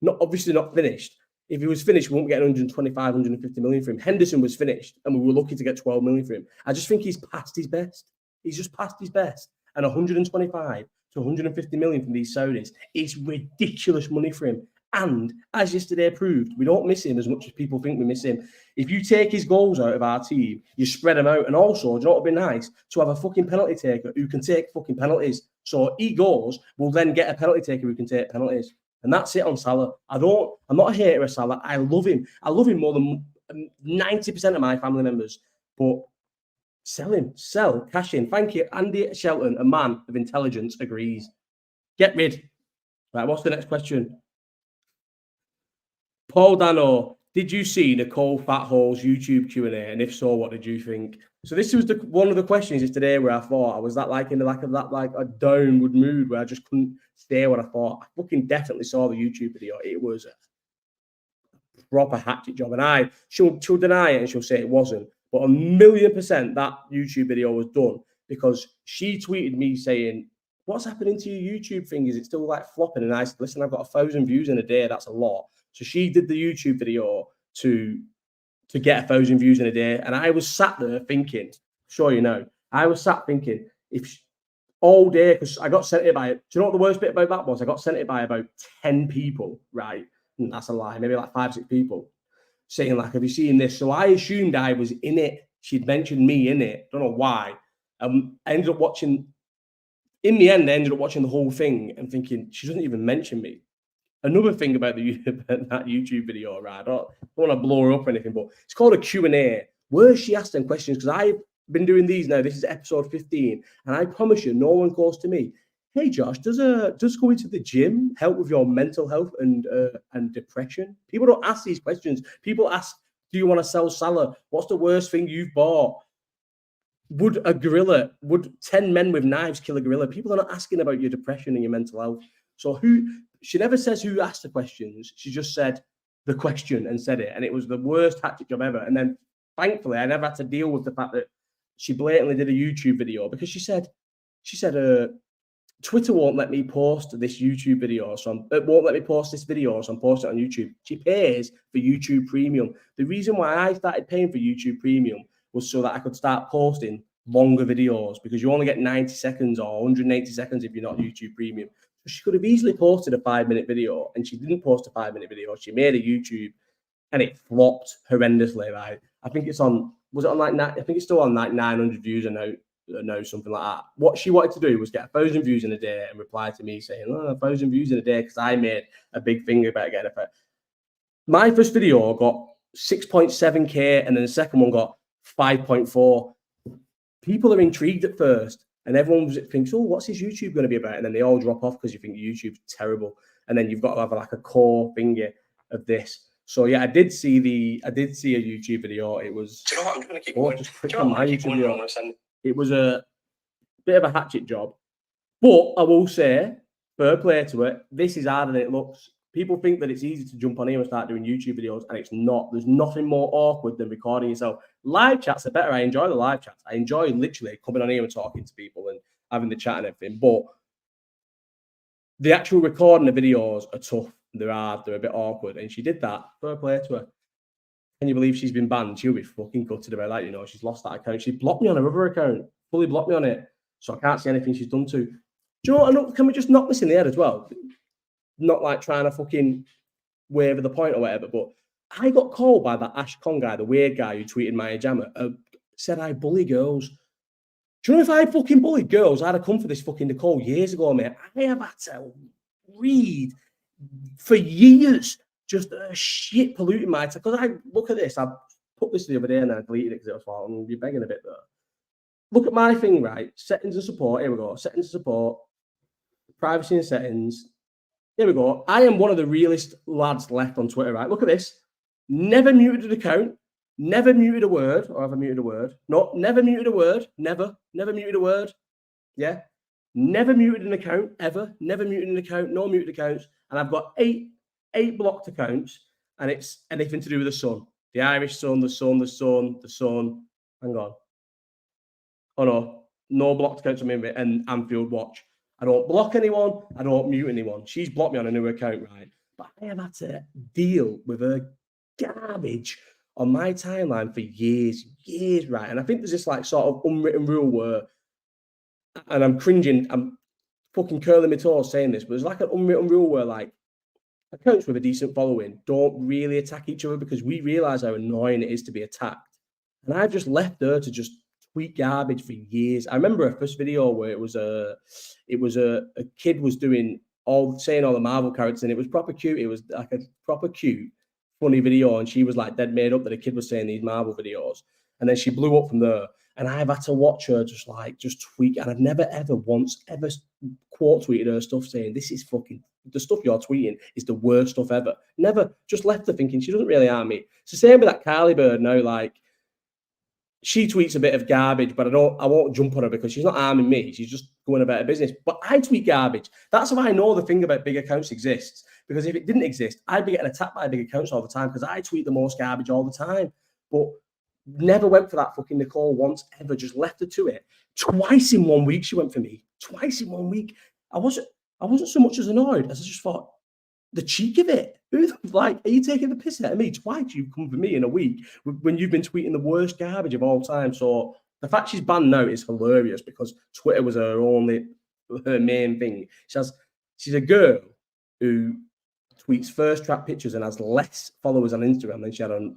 not obviously not finished. If he was finished, we won't get 125, 150 million for him. Henderson was finished, and we were lucky to get 12 million for him. I just think he's past his best. He's just past his best. And 125 to 150 million from these Saudis is ridiculous money for him. And as yesterday proved, we don't miss him as much as people think we miss him. If you take his goals out of our team, you spread them out. And also, do you know what would be nice? To have a fucking penalty taker who can take fucking penalties. So he goes, we'll then get a penalty taker who can take penalties. And that's it on Salah. I'm not a hater of Salah. I love him. I love him more than 90% of my family members. But sell, cash in. Thank you. Andy Shelton, a man of intelligence, agrees. Get rid. Right, what's the next question? Paul Dano, did you see Nicole Fathole's YouTube Q&A? And if so, what did you think? So this was one of the questions yesterday where I thought I was in the lack of that a downward mood where I just couldn't stay what I thought. I fucking definitely saw the YouTube video. It was a proper hatchet job. And she'll deny it and she'll say it wasn't. But 1,000,000% that YouTube video was done because she tweeted me saying, what's happening to your YouTube thing? Is it still like flopping? And I said, listen, I've got 1,000 views in a day. That's a lot. So she did the YouTube video to get 1,000 views in a day. And I was sat there thinking, sure, you know, I was sat thinking, all day, because I got sent it by, do you know what the worst bit about that was? I got sent it by about 10 people, right? And that's a lie, maybe like 5, 6 people saying like, have you seen this? So I assumed I was in it. She'd mentioned me in it. Don't know why. I ended up watching, in the end, I ended up watching the whole thing and thinking, she doesn't even mention me. Another thing about that YouTube video, right? I don't want to blow her up or anything, but it's called a Q&A, where she asked them questions, because I've been doing these now. This is episode 15, and I promise you, no one goes to me, hey Josh, does going to the gym help with your mental health and depression? People don't ask these questions. People ask, do you want to sell Salah? What's the worst thing you've bought? Would 10 men with knives kill a gorilla? People are not asking about your depression and your mental health. So she never says who asked the questions. She just said the question and said it. And it was the worst tactic job ever. And then thankfully I never had to deal with the fact that she blatantly did a YouTube video, because she said, Twitter won't let me post this YouTube video, so it won't let me post this video, so I'm posting it on YouTube. She pays for YouTube Premium. The reason why I started paying for YouTube Premium was so that I could start posting longer videos, because you only get 90 seconds or 180 seconds if you're not YouTube Premium. So she could have easily posted a 5-minute video, and she didn't post a 5-minute video. She made a YouTube, and it flopped horrendously. Right? I think it's on. Was it on like? I think it's still on like 900 views now, something like that. What she wanted to do was get 1,000 views in a day and reply to me saying, 1,000 views in a day, because I made a big thing about getting a. My first video got 6.7K, and then the second one got 5.4. People are intrigued at first, and everyone thinks, oh, what's his YouTube going to be about? And then they all drop off because you think YouTube's terrible. And then you've got to have like a core finger of this. So yeah, I did see a YouTube video. It was. Do you know what? I'm going to keep going. Just click on my YouTube video. It was a bit of a hatchet job, but I will say, fair play to it. This is harder than it looks. People think that it's easy to jump on here and start doing YouTube videos, and it's not. There's nothing more awkward than recording yourself. Live chats are better. I enjoy the live chats. I enjoy literally coming on here and talking to people and having the chat and everything. But the actual recording of videos are tough. They're hard. They're a bit awkward. And she did that. Fair play to her. Can you believe she's been banned? She'll be fucking gutted about that. You know, she's lost that account. She blocked me on her other account. Fully blocked me on it. So I can't see anything she's done to. Do you know what? Can we just knock this in the head as well? Not like trying to fucking waver the point or whatever, but I got called by that Ash Con guy, the weird guy who tweeted my jammer, said I bully girls. Do you know if I fucking bullied girls, I'd have come for this fucking Nicole years ago, mate. I have had to read for years just shit polluting my time. Because I look at this, I put this the other day and I deleted it because it was like, I'm going to be begging a bit there. Look at my thing, right? Settings and support. Here we go. Settings and support. Privacy and settings. Here we go. I am one of the realest lads left on Twitter, right? Look at this. Never muted an account. Never muted a word. Or have I muted a word? No, never muted a word. Never muted a word. Yeah. Never muted an account, ever. Never muted an account. No muted accounts. And I've got eight blocked accounts. And it's anything to do with the sun. The Irish sun, the sun. Hang on. Oh, no. No blocked accounts on me and Anfield Watch. I don't block anyone. I don't mute anyone. She's blocked me on a new account, right? But I have had to deal with her garbage on my timeline for years, right? And I think there's this like sort of unwritten rule where, and I'm cringing, I'm fucking curling my toes saying this, but there's like an unwritten rule where like accounts with a decent following don't really attack each other because we realize how annoying it is to be attacked. And I've just left her to just tweet garbage for years. I remember her first video where it was a kid was saying all the Marvel characters, and it was proper cute. It was like a proper cute, funny video, and she was like dead made up that a kid was saying these Marvel videos, and then she blew up from there. And I've had to watch her just tweet, and I've never ever once quote tweeted her stuff saying this is fucking the stuff you're tweeting is the worst stuff ever. Never, just left her thinking she doesn't really harm me. It's the same with that Carly bird now, like. She tweets a bit of garbage, but I won't jump on her because she's not harming me. She's just going about her business. But I tweet garbage. That's how I know the thing about big accounts exists. Because if it didn't exist, I'd be getting attacked by big accounts all the time because I tweet the most garbage all the time. But Never went for that fucking Nicole once ever. Just left her to it. Twice in 1 week she went for me. Twice in 1 week. I wasn't so much as annoyed as I just thought, the cheek of it. Like, are you taking the piss out of me? Twice you've come for me in a week when you've been tweeting the worst garbage of all time. So the fact she's banned now is hilarious because Twitter was her main thing. She's a girl who tweets first track pictures and has less followers on Instagram than she had on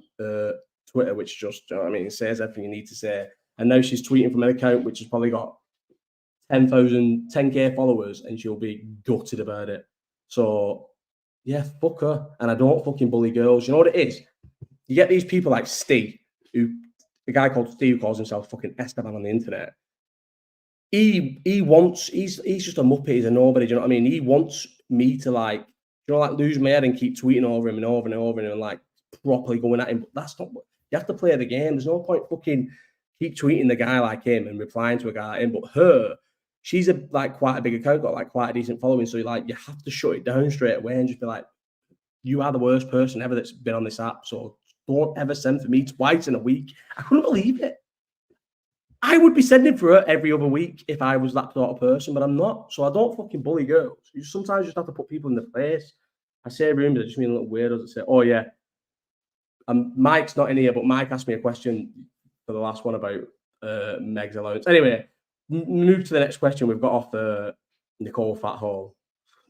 Twitter, which just, you know what I mean, it says everything you need to say. And now she's tweeting from an account which has probably got 10K followers, and she'll be gutted about it. So yeah, fuck her. And I don't fucking bully girls. You know what it is? You get these people like Steve, the guy called Steve who calls himself fucking Esteban on the internet. He's just a muppet, he's a nobody, do you know what I mean? He wants me to like lose my head and keep tweeting over him and over and over and like properly going at him. But that's not what you have to play the game. There's no point fucking keep tweeting the guy like him and replying to a guy like him. But her, she's quite a big account, got like quite a decent following. So you have to shut it down straight away and just be like, you are the worst person ever that's been on this app. So don't ever send for me twice in a week. I couldn't believe it. I would be sending for her every other week if I was that sort of person, but I'm not. So I don't fucking bully girls. You sometimes just have to put people in their place. I say rumors, I just mean little weirdos that say, oh yeah. Mike's not in here, but Mike asked me a question for the last one about Meg's allowance. Anyway, move to the next question. We've got off Nicole Fathole.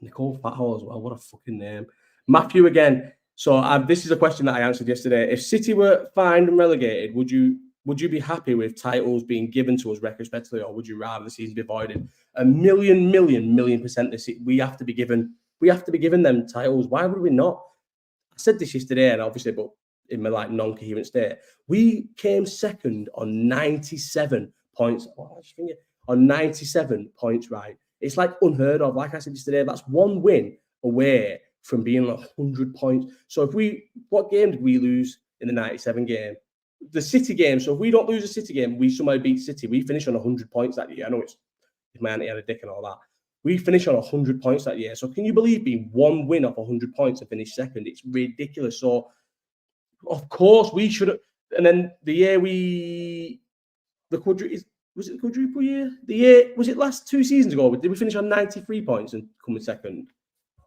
Nicole Fathole as well. What a fucking name. Matthew again. So this is a question that I answered yesterday. If City were fined and relegated, would you be happy with titles being given to us retrospectively, or would you rather the season be voided? A million percent this we have to be given them titles. Why would we not? I said this yesterday, and obviously, but in my like non-coherent state, we came second on 97 points. On 97 points, right? It's like unheard of. Like I said yesterday, that's one win away from being 100 points. So what game did we lose in the 97 game? The City game. So if we don't lose a City game, we somehow beat City. We finish on 100 points that year. I know it's if my auntie had a dick and all that. We finished on 100 points that year. So can you believe being one win off 100 points and finish second? It's ridiculous. So of course we should have. And then the year was it the quadruple year? The year was it last 2 seasons ago? Did we finish on 93 points and come in second?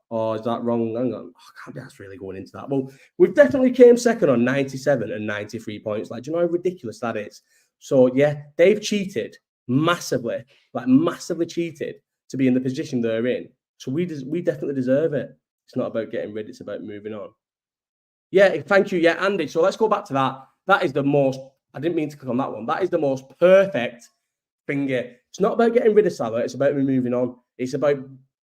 Or is that wrong? Hang on. I can't be asked really going into that. Well, we've definitely came second on 97 and 93 points. Like, do you know how ridiculous that is? So, yeah, they've cheated massively, massively cheated to be in the position they're in. So we definitely deserve it. It's not about getting rid. It's about moving on. Yeah, thank you. Yeah, Andy. So let's go back to that. That is the most, I didn't mean to click on that one. That is the most perfect finger. It's not about getting rid of Salah. It's about moving on. It's about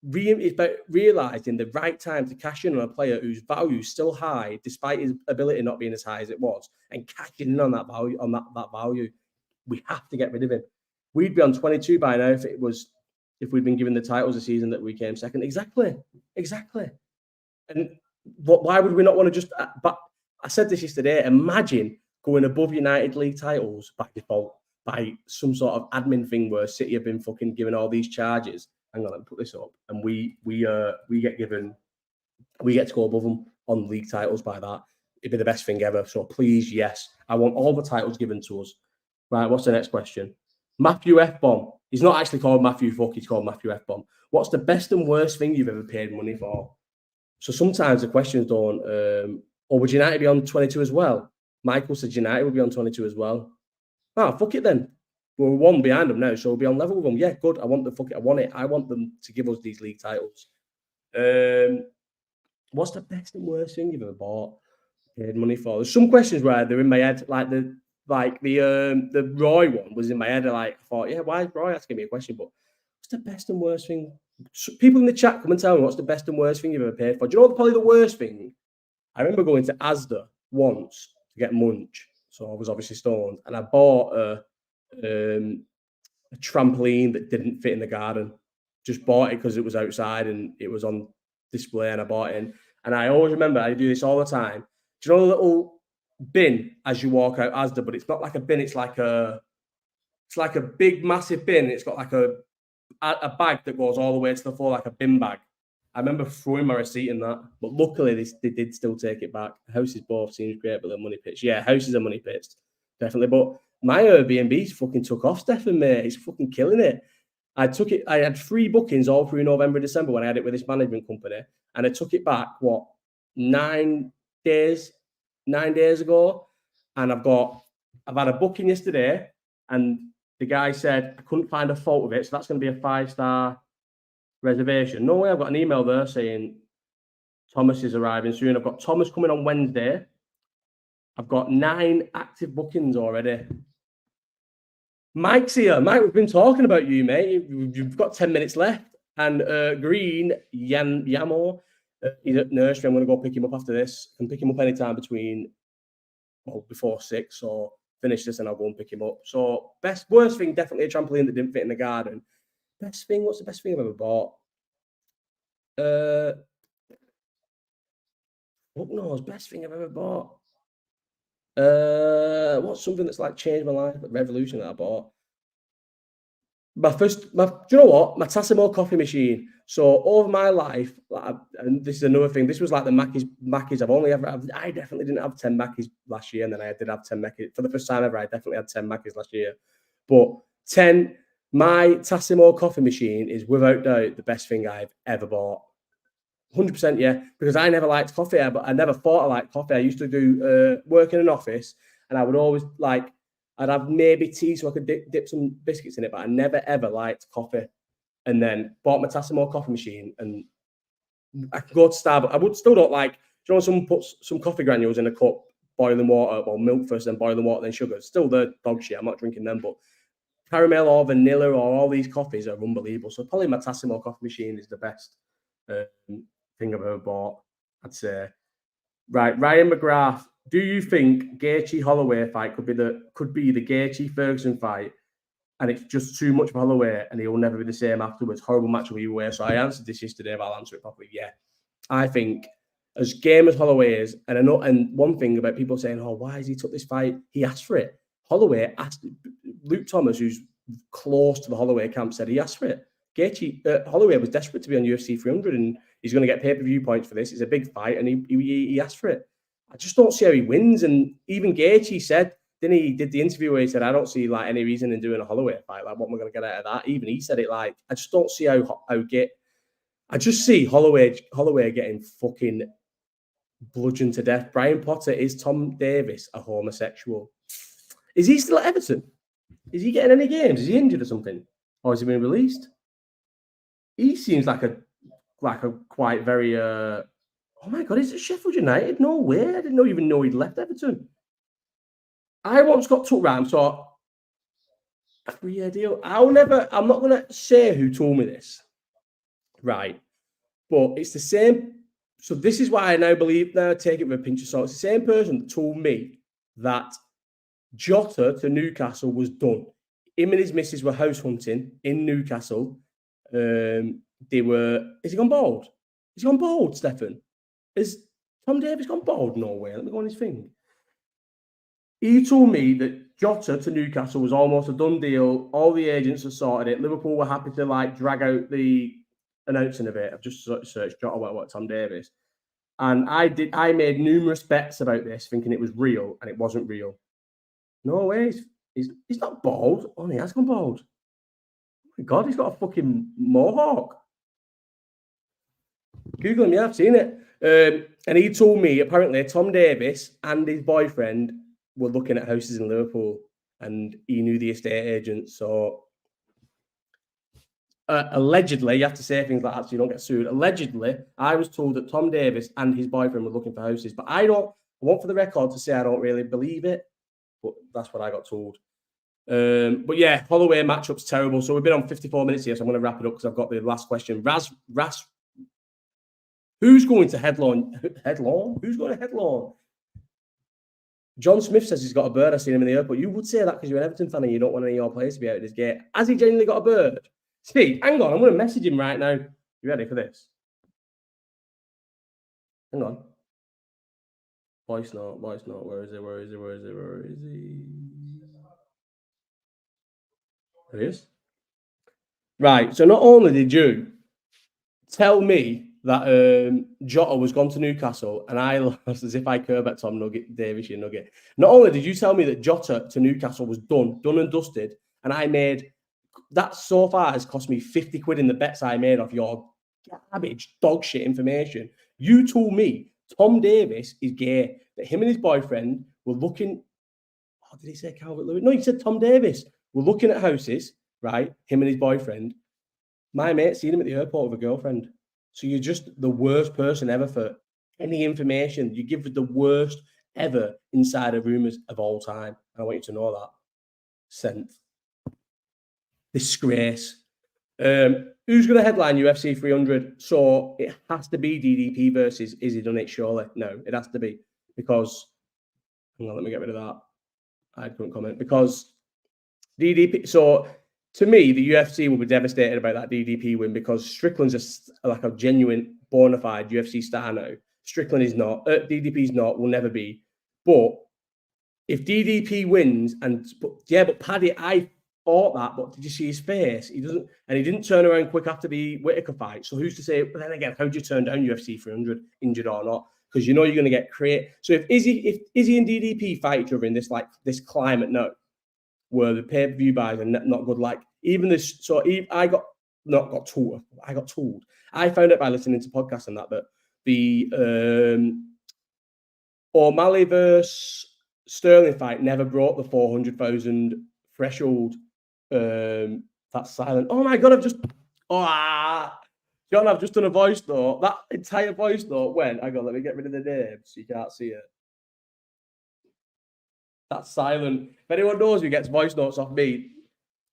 realising the right time to cash in on a player whose value is still high, despite his ability not being as high as it was, and cashing in on that value. On that value, we have to get rid of him. We'd be on 22 by now if we'd been given the titles the season that we came second. Exactly. And why would we not want to just? But I said this yesterday. Imagine going above United League titles by default by some sort of admin thing where City have been fucking given all these charges. Hang on, let me put this up. And we get to go above them on league titles by that. It'd be the best thing ever. So please, yes, I want all the titles given to us. Right, what's the next question? Matthew F-Bomb. He's not actually called Matthew Fuck, he's called Matthew F-Bomb. What's the best and worst thing you've ever paid money for? So sometimes the questions don't, or would United be on 22 as well? Michael said United would be on 22 as well. Fuck it then. We're one behind them now, so we'll be on level with them. Yeah, good. I want it. I want them to give us these league titles. What's the best and worst thing you've ever bought? Paid money for? There's some questions where they're in my head, like the Roy one was in my head. I thought, yeah, why is Roy asking me a question? But what's the best and worst thing? So people in the chat, come and tell me what's the best and worst thing you've ever paid for. Do you know probably the worst thing? I remember going to Asda once to get munch, so I was obviously stoned, and I bought a trampoline that didn't fit in the garden. Just bought it because it was outside and it was on display, and I bought it in. And I always remember, I do this all the time. Do you know the little bin as you walk out Asda, but it's not like a bin, it's like a big massive bin. It's got like a bag that goes all the way to the floor, like a bin bag. I remember throwing my receipt in that, but luckily they did still take it back. Houses both seems great, but they're money pits. Yeah, houses are money pits. definitely. But my Airbnb's fucking took off, Stefan, mate. It's fucking killing it. I had 3 bookings all through November, December when I had it with this management company, and I took it back, 9 days ago, and I've had a booking yesterday, and the guy said I couldn't find a fault with it, so that's going to be a 5-star reservation. No way, I've got an email there saying Thomas is arriving soon. I've got Thomas coming on Wednesday. I've got 9 active bookings already. Mike's here. Mike, we've been talking about you, mate. You've got 10 minutes left. And Green Yamo, he's at nursery. I'm going to go pick him up after this. I can pick him up anytime before 6 or finish this and I'll go and pick him up. So worst thing, definitely a trampoline that didn't fit in the garden. Best thing, what's the best thing I've ever bought? Fuck knows, best thing I've ever bought. What's something that's like changed my life, revolution that I bought? Do you know what? My Tassimo coffee machine. So over my life, and this is another thing, this was like the Mackies I've only ever had. I definitely didn't have 10 Mackies last year, and then I did have 10 Mackies. For the first time ever, I definitely had 10 Mackies last year. But my Tassimo coffee machine is without doubt the best thing I've ever bought. 100%, yeah, because I never liked coffee, but I never thought I liked coffee. I used to do work in an office, and I would always I'd have maybe tea so I could dip some biscuits in it, but I never ever liked coffee. And then bought my Tassimo coffee machine, and I could go to Starbucks. I would still don't like. You know, someone puts some coffee granules in a cup, boiling water or milk first, then boiling water, then sugar. Still the dog shit. I'm not drinking them, but caramel or vanilla or all these coffees are unbelievable. So probably my Tassimo coffee machine is the best thing I've ever bought, I'd say. Right, Ryan McGrath. Do you think Gaethje Holloway fight could be the Gaethje Ferguson fight, and it's just too much for Holloway, and he'll never be the same afterwards? Horrible match with you. So I answered this yesterday, but I'll answer it properly. Yeah, I think as game as Holloway is, and I know, and one thing about people saying, "Oh, why has he took this fight?" He asked for it. Holloway asked. Luke Thomas, who's close to the Holloway camp, said he asked for it. Holloway was desperate to be on UFC 300, and he's going to get pay-per-view points for this. It's a big fight, and he asked for it. I just don't see how he wins. And even Gaethje said, didn't he? Did the interview where he said, "I don't see any reason in doing a Holloway fight. What am I going to get out of that?" Even he said it. I just don't see I just see Holloway getting fucking bludgeoned to death. Brian Potter, is Tom Davis a homosexual? Is he still at Everton? Is he getting any games? Is he injured or something, or has he been released? He seems like a quite very. Oh my God, is it Sheffield United? No way! I didn't even know he'd left Everton. I once got took round, so a 3-year deal. I'm not going to say who told me this, right? But it's the same. So this is why I now take it with a pinch of salt. It's the same person that told me that Jota to Newcastle was done. Him and his missus were house hunting in Newcastle. Is he gone bald? Is he gone bald, Stefan? Is Tom Davis gone bald? No way. Let me go on his thing. He told me that Jota to Newcastle was almost a done deal. All the agents had sorted it. Liverpool were happy to drag out the announcing of it. I've just searched Jota what Tom Davis. And I made numerous bets about this, thinking it was real, and it wasn't real. No way. He's not bald. Oh, he has gone bald. Oh my God, he's got a fucking mohawk. Google him, yeah, I've seen it. And he told me, apparently, Tom Davis and his boyfriend were looking at houses in Liverpool, and he knew the estate agent. So, allegedly, you have to say things like that so you don't get sued. Allegedly, I was told that Tom Davis and his boyfriend were looking for houses, but I want for the record to say I don't really believe it, but that's what I got told. But yeah, Holloway matchup's terrible. So we've been on 54 minutes here, so I'm going to wrap it up because I've got the last question. Raz, who's going to headlawn? Who's going to headlawn? John Smith says he's got a bird. I've seen him in the airport. You would say that because you're an Everton fan and you don't want any of your players to be out of this gate. Has he genuinely got a bird? Steve, hang on. I'm going to message him right now. You ready for this? Hang on. Voice note. Where is he? There he is. Right. So not only did you tell me that Jota was gone to Newcastle, and I lost as if I care about Tom Davis, you nugget. Not only did you tell me that Jota to Newcastle was done and dusted, and I made that so far has cost me 50 quid in the bets I made off your garbage, dog shit information. You told me Tom Davis is gay, that him and his boyfriend were looking. Oh, did he say Calvert Lewin? No, he said Tom Davis. We're looking at houses, right? Him and his boyfriend. My mate seen him at the airport with a girlfriend. So you're just the worst person ever for any information. You give the worst ever insider rumors of all time. I want you to know that. Sent. Disgrace. Who's going to headline UFC 300? So it has to be DDP versus Izzy done it, surely? No, it has to be. Because, hang on, let me get rid of that. I couldn't comment. Because DDP, so to me, the UFC will be devastated about that DDP win because Strickland's like a genuine, bona fide UFC star now. Strickland is not. DDP is not. Will never be. But if DDP wins, but Paddy, I thought that, but did you see his face? He doesn't, and he didn't turn around quick after the Whitaker fight. So who's to say? But then again, how do you turn down UFC 300, injured or not? Because you know you're going to get So if Izzy and DDP fight each other in this climate now, where the pay-per-view buys are not good, like even this. So I got told. I found out by listening to podcasts and that the O'Malley versus Sterling fight never broke the 400,000 threshold. That's silent. Oh my god! John, I've just done a voice note. That entire voice note went. Hang on, let me get rid of the name so you can't see it. That's silent. If anyone knows who gets voice notes off me,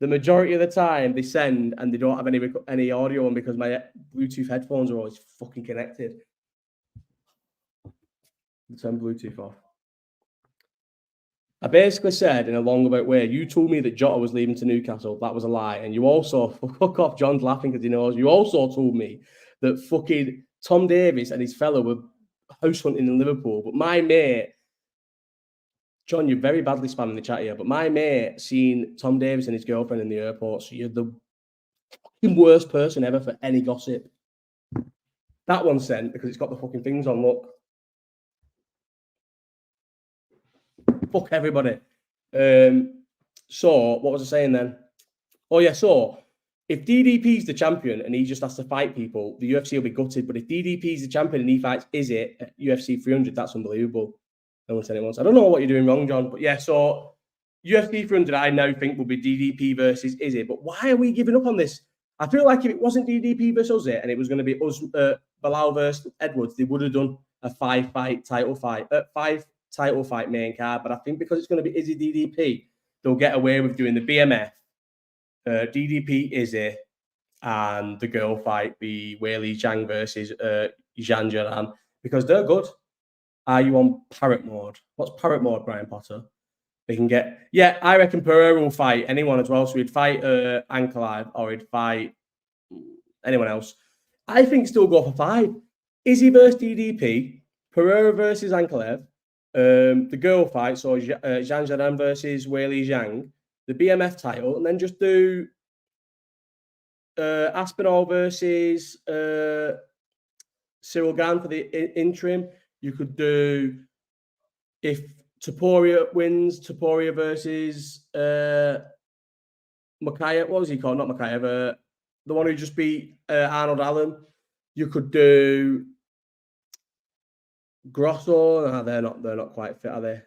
the majority of the time they send and they don't have any audio on because my Bluetooth headphones are always fucking connected. Turn Bluetooth off. I basically said in a roundabout way, you told me that Jota was leaving to Newcastle. That was a lie. And you also, fuck off, John's laughing because he knows. You also told me that fucking Tom Davis and his fella were house hunting in Liverpool. But my mate, John, you're very badly spamming the chat here, but my mate seen Tom Davis and his girlfriend in the airport. So you're the fucking worst person ever for any gossip. That one's sent because it's got the fucking things on, look. Fuck everybody. So, what was I saying then? Oh, yeah, so if DDP's the champion and he just has to fight people, the UFC will be gutted. But if DDP's the champion and he fights Izzy at UFC 300, that's unbelievable. No one said it once. I don't know what you're doing wrong, John. But yeah, so UFC 300, I now think will be DDP versus Izzy. But why are we giving up on this? I feel like if it wasn't DDP versus Izzy and it was going to be us, Bilal versus Edwards, they would have done a five title fight main card, but I think because it's going to be Izzy DDP, they'll get away with doing the BMF, DDP Izzy, and the girl fight, the Weili Zhang versus Zhang Jiran, because they're good. Are you on parrot mode? What's parrot mode, Brian Potter? They can get, yeah, I reckon Pereira will fight anyone as well, so he'd fight Ankalaev or he'd fight anyone else. I think still go for 5. Izzy versus DDP, Pereira versus Ankalaev, the girl fight, so Zhang Jiran versus Weili Zhang, the BMF title, and then just do Aspinall versus Cyril Gane for the interim. You could do, if Topuria wins, Topuria versus Makayev. What was he called? Not Makayev. The one who just beat Arnold Allen. You could do Grosso. No, they're not quite fit, are they?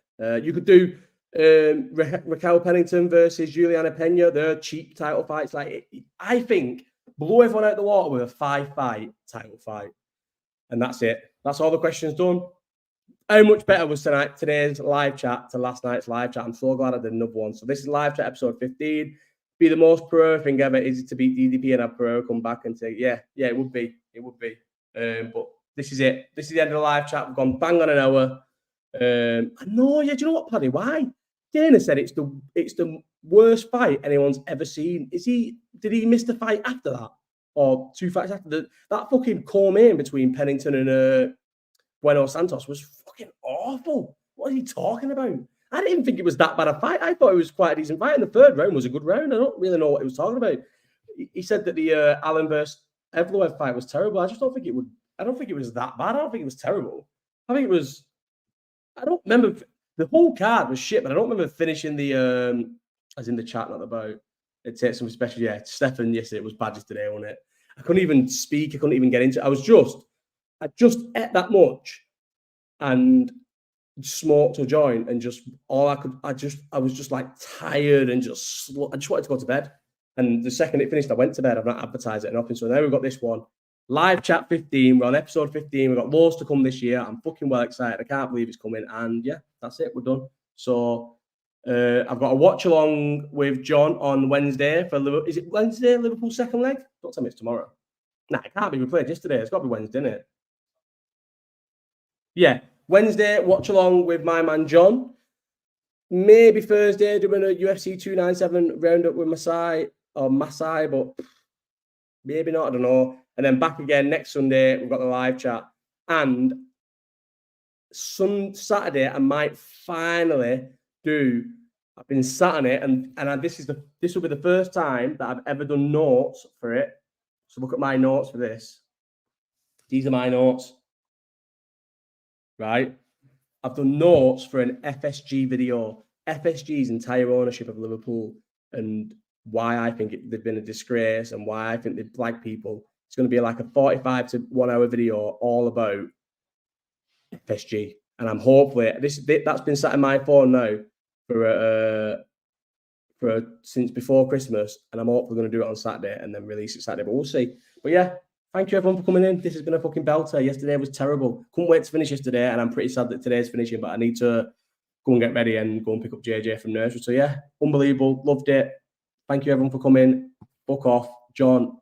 You could do Raquel Pennington versus Juliana Pena. They're cheap title fights. Like, I think blow everyone out the water with a 5-fight title fight, and that's it. That's all the questions done. How much better was today's live chat to last night's live chat? I'm so glad I did another one. So this is live chat episode 15. Be the most Pereira thing ever. Is it to beat DDP and have Pereira come back and say, yeah, it would be. It would be. But this is it. This is the end of the live chat. We've gone bang on an hour. I know, yeah. Do you know what, Paddy? Why? Dana said it's the worst fight anyone's ever seen. Did he miss the fight after that? Or 2 fights after that fucking co-main between Pennington and Bueno Santos was fucking awful. What are you talking about? I didn't even think it was that bad a fight. I thought it was quite a decent fight. And the third round was a good round. I don't really know what he was talking about. He said that the Allen versus Evloev fight was terrible. I just don't think it would. I don't think it was that bad. I don't think it was terrible. I think it was. I don't remember. The whole card was shit, but I don't remember finishing the as in the chat, not about. It takes some special. Yeah, Stefan yesterday it was bad yesterday, wasn't it? I couldn't even speak. I couldn't even get into it. I just ate that much and smoked a joint and just all I could. I was just like tired and I just wanted to go to bed. And the second it finished, I went to bed. I've not advertised it or nothing. So now we've got this one. Live chat 15. We're on episode 15. We've got loads to come this year. I'm fucking well excited. I can't believe it's coming. And yeah, that's it. We're done. So I've got a watch along with John on Wednesday for Liverpool. Is it Wednesday, Liverpool second leg? Don't tell me it's tomorrow. Nah, it can't be. We played yesterday. It's got to be Wednesday, isn't it? Yeah. Wednesday, watch along with my man John. Maybe Thursday, doing a UFC 297 roundup with Masai, but maybe not. I don't know. And then back again next Sunday, we've got the live chat. And Saturday, I might finally do. I've been sat on it, and this will be the first time that I've ever done notes for it. So look at my notes for this. These are my notes, right? I've done notes for an FSG video. FSG's entire ownership of Liverpool and why I think they've been a disgrace and why I think they black people. It's going to be like a 45 to 1 hour video all about FSG. And I'm hopefully that's been sat in my phone now for since before Christmas, and I'm hopefully going to do it on Saturday and then release it Saturday. But we'll see. But yeah, thank you everyone for coming in. This has been a fucking belter. Yesterday was terrible. Couldn't wait to finish yesterday, and I'm pretty sad that today's finishing. But I need to go and get ready and go and pick up JJ from nursery. So yeah, unbelievable. Loved it. Thank you everyone for coming. Fuck off, John.